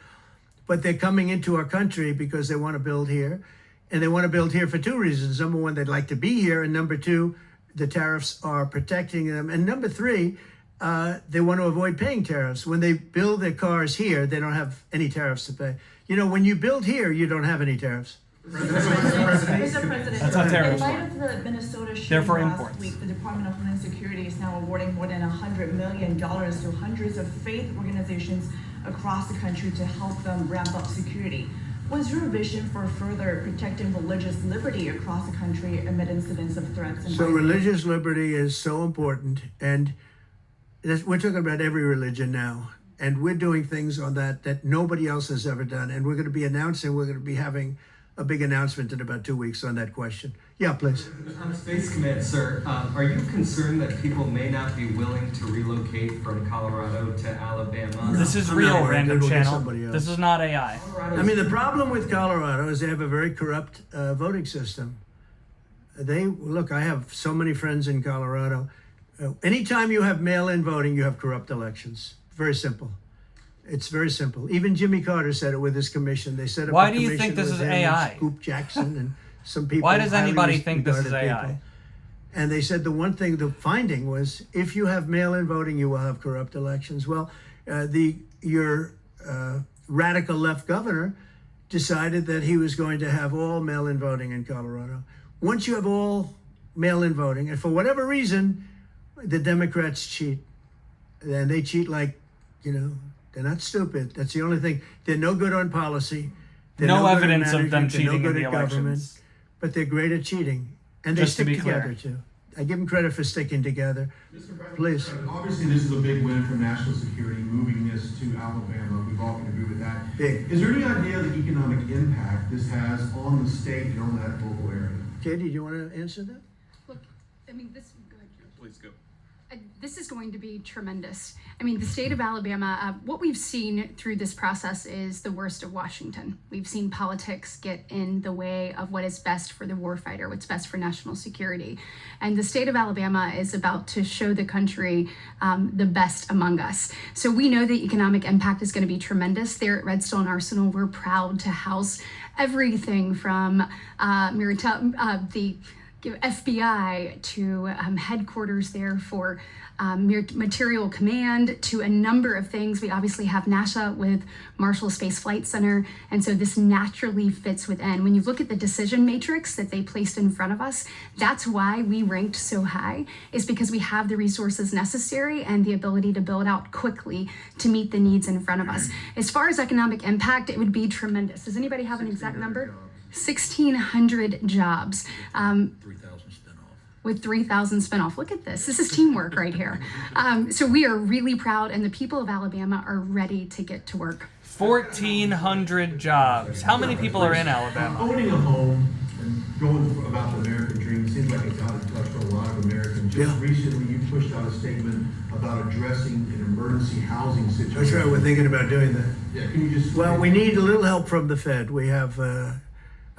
But they're coming into our country because they want to build here. And they want to build here for two reasons. Number one, they'd like to be here. And number two, the tariffs are protecting them. And number three, they want to avoid paying tariffs. When they build their cars here, they don't have any tariffs to pay. You know, when you build here, you don't have any tariffs. Mr. President, That's how tariffs in light work. of the Minnesota They're shooting for last imports. week, the Department of Homeland Security is now awarding more than $100 million to hundreds of faith organizations across the country to help them ramp up security. What's your vision for further protecting religious liberty across the country amid incidents of threats and So violence? religious liberty is so important. And we're talking about every religion now. And we're doing things on that nobody else has ever done. And we're going to be having a big announcement in about 2 weeks on that question. Yeah, please. On Space Command, sir, are you concerned that people may not be willing to relocate from Colorado to Alabama? This is I'm real, not worried. random It'll get channel. somebody else. This is not AI. I mean, the problem with Colorado is they have a very corrupt voting system. I have so many friends in Colorado. Anytime you have mail-in voting, you have corrupt elections. Very simple. It's very simple. Even Jimmy Carter said it with his commission. They set up Why a do you commission think this with is him and AI? Scoop Jackson and some people. Why does highly anybody think this is regarded AI? people. And they said the finding was, if you have mail-in voting, you will have corrupt elections. Well, your radical left governor decided that he was going to have all mail-in voting in Colorado. Once you have all mail-in voting, and for whatever reason, the Democrats cheat. And they cheat like, they're not stupid. That's the only thing. They're no good on policy. They're No good at evidence of them management. They're cheating no good in the at government. elections. But they're great at cheating. And they Just to stick be clear. together, too. I give them credit for sticking together. Please. Obviously, this is a big win for national security, moving this to Alabama. We've all can agree with that. Big. Is there any idea of the economic impact this has on the state and on that local area? Katie, do you want to answer that? Look, I mean, this. Go ahead, George. Please go. This is going to be tremendous. I mean, the state of Alabama, what we've seen through this process is the worst of Washington. We've seen politics get in the way of what is best for the warfighter, what's best for national security. And the state of Alabama is about to show the country the best among us. So we know the economic impact is going to be tremendous. There at Redstone Arsenal, we're proud to house everything from the FBI to headquarters there for material command to a number of things. We obviously have NASA with Marshall Space Flight Center, and so this naturally fits within. When you look at the decision matrix that they placed in front of us, that's why we ranked so high, is because we have the resources necessary and the ability to build out quickly to meet the needs in front of us. As far as economic impact, it would be tremendous. Does anybody have an exact number? 1,600 jobs. 3,000 spin off. With 3,000 spinoff. Look at this. This is teamwork right here. So we are really proud, and the people of Alabama are ready to get to work. 1,400 jobs. How many people are in Alabama? Owning a home and going about the American dream seems like it's out of touch for a lot of Americans. Just recently, you pushed out a statement about addressing an emergency housing situation. That's right. We're thinking about doing that. Yeah, can you just... Well, we need a little help from the Fed. We have a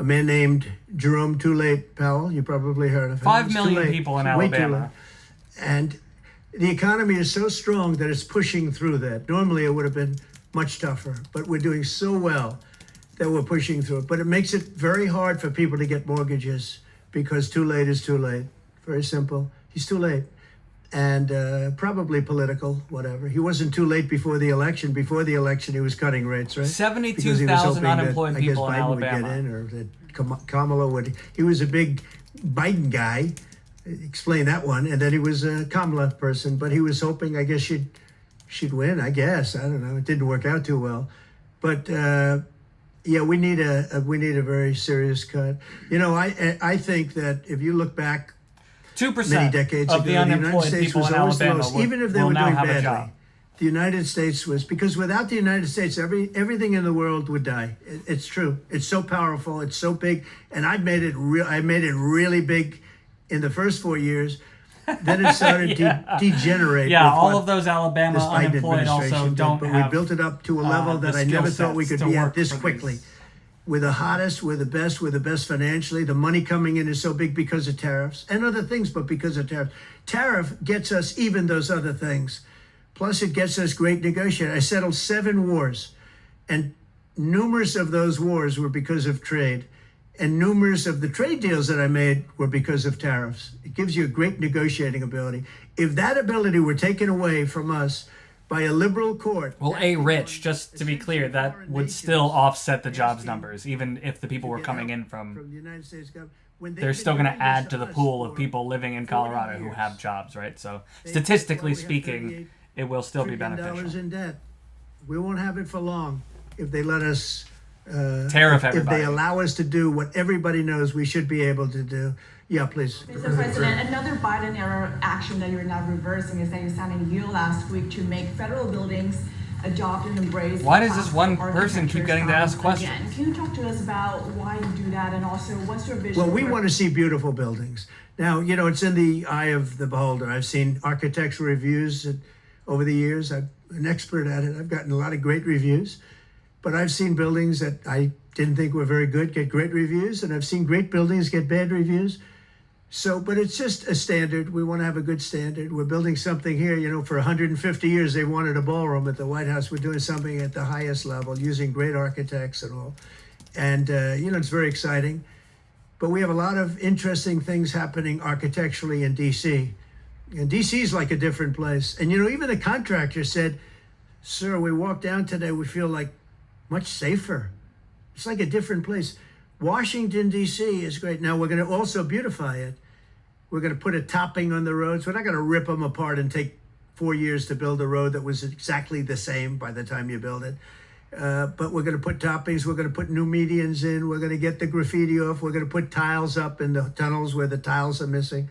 man named Jerome Too Late Powell. You probably heard of him. 5 It's too million late. people in Way too Alabama. late. And the economy is so strong that it's pushing through that. Normally, it would have been much tougher, but we're doing so well that we're pushing through it. But it makes it very hard for people to get mortgages because too late is too late. Very simple. He's too late. And probably political, whatever. He wasn't too late before the election. Before the election, he was cutting rates, right? 72,000 unemployed people in Alabama. Would get in, or that Kamala would. He was a big Biden guy. Explain that one. And then he was a Kamala person, but he was hoping, I guess, she'd win. I guess, I don't know. It didn't work out too well, but yeah, we need a very serious cut. I think that if you look back. 2% Many decades of ago, the unemployed people in Alabama even if they will were now doing have a badly. job. The United States was, because without the United States, everything in the world would die. It's true. It's so powerful. It's so big, and I made it really big in the first 4 years. Then it started to degenerate. Yeah, with all what of those Alabama this Biden unemployed also administration don't did, but have. we built it up to a level that the I never skill thought we sets could to be at work this for quickly. these. We're the hottest, we're the best financially. The money coming in is so big because of tariffs and other things, but because of tariffs. Tariff gets us even those other things. Plus, it gets us great negotiating. I settled 7 wars, and numerous of those wars were because of trade. And numerous of the trade deals that I made were because of tariffs. It gives you a great negotiating ability. If that ability were taken away from us by a liberal court... Well, Rich, just to be clear, that would still offset the jobs numbers, even if the people were coming in from the United States government. they're still going to add to the pool of people living in Colorado who have jobs, right? So statistically speaking, it will still be beneficial. In debt. We won't have it for long if they let us... Tariff if everybody. they allow us to do what everybody knows we should be able to do. Yeah, please. Mr. President, another Biden-era action that you're now reversing is that you signed a deal last week to make federal buildings adopt and embrace. Why does this one person keep getting to ask questions? Again, can you talk to us about why you do that, and also what's your vision? Well, we want to see beautiful buildings. Now, you know, it's in the eye of the beholder. I've seen architectural reviews over the years. I'm an expert at it. I've gotten a lot of great reviews. But I've seen buildings that I didn't think were very good get great reviews, and I've seen great buildings get bad reviews. So, but it's just a standard. We want to have a good standard. We're building something here, you know, for 150 years they wanted a ballroom at the White House. We're doing something at the highest level using great architects and all. And, you know, it's very exciting. But we have a lot of interesting things happening architecturally in D.C. And D.C. is like a different place. And, you know, even the contractor said, sir, we walked down today, we feel like much safer. It's like a different place. Washington, D.C. is great. Now, we're going to also beautify it. We're going to put a topping on the roads. We're not going to rip them apart and take 4 years to build a road that was exactly the same by the time you build it. But we're going to put toppings. We're going to put new medians in. We're going to get the graffiti off. We're going to put tiles up in the tunnels where the tiles are missing.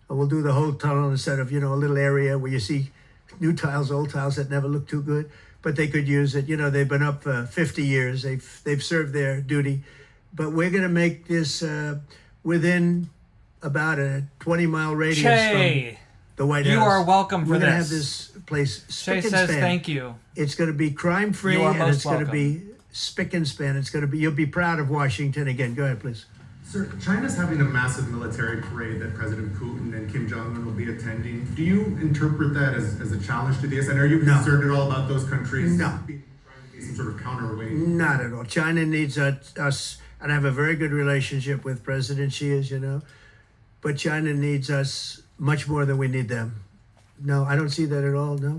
And we'll do the whole tunnel instead of, you know, a little area where you see new tiles, old tiles that never look too good. But they could use it. You know, they've been up 50 years. They've served their duty. But we're going to make this within about a 20-mile radius from the White House. You are welcome for We're going to this. have this place Shay spick and says span. thank you. It's going to be crime-free, You are and most it's going to welcome. be spick and span. It's going to be. You'll be proud of Washington again. Go ahead, please. Sir, China's having a massive military parade that President Putin and Kim Jong-un will be attending. Do you interpret that as a challenge to this? And are you concerned at all about those countries? No. Being some sort of counterweight? Not at all. China needs us, and I have a very good relationship with President Xi, as you know. But China needs us much more than we need them. No, I don't see that at all, no.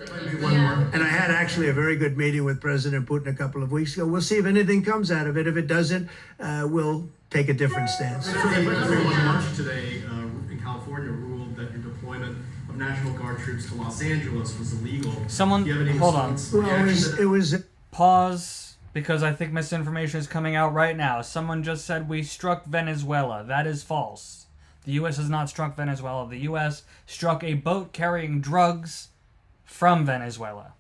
And I had actually a very good meeting with President Putin a couple of weeks ago. We'll see if anything comes out of it. If it doesn't, we'll take a different stance. Everyone marched today in California ruled that your deployment of National Guard troops to Los Angeles was illegal. Someone, Do you have any hold on. response? Well, it was Pause, because I think misinformation is coming out right now. Someone just said we struck Venezuela. That is false. The U.S. has not struck Venezuela. The U.S. struck a boat carrying drugs from Venezuela.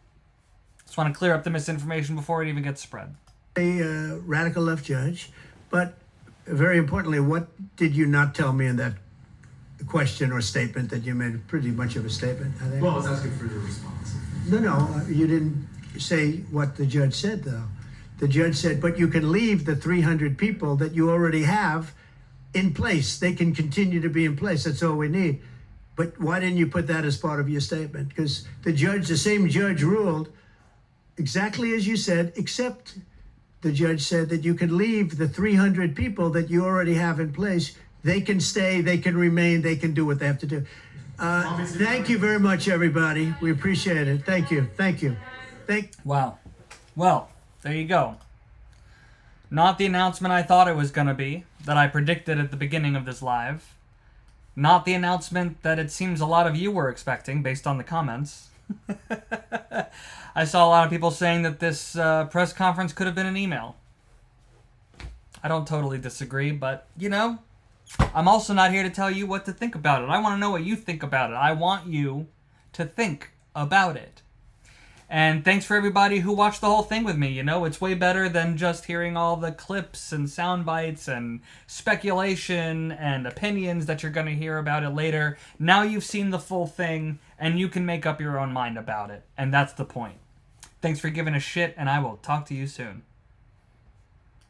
Just want to clear up the misinformation before it even gets spread. a radical left judge, but very importantly, what did you not tell me in that question or statement that you made? Pretty much of a statement, I think. Well, I was asking for your response. No, you didn't say what the judge said, though. The judge said, but you can leave the 300 people that you already have in place. They can continue to be in place. That's all we need. But why didn't you put that as part of your statement? Because the same judge ruled exactly as you said, except the judge said that you could leave the 300 people that you already have in place. They can stay, they can remain, they can do what they have to do. Thank you very much, everybody. We appreciate it. Thank you. Thank you. Wow. Well, there you go. Not the announcement I thought it was going to be, that I predicted at the beginning of this live. Not the announcement that it seems a lot of you were expecting, based on the comments. I saw a lot of people saying that this press conference could have been an email. I don't totally disagree, but, you know, I'm also not here to tell you what to think about it. I want to know what you think about it. I want you to think about it. And thanks for everybody who watched the whole thing with me. You know, it's way better than just hearing all the clips and sound bites and speculation and opinions that you're going to hear about it later. Now you've seen the full thing, and you can make up your own mind about it. And that's the point. Thanks for giving a shit, and I will talk to you soon.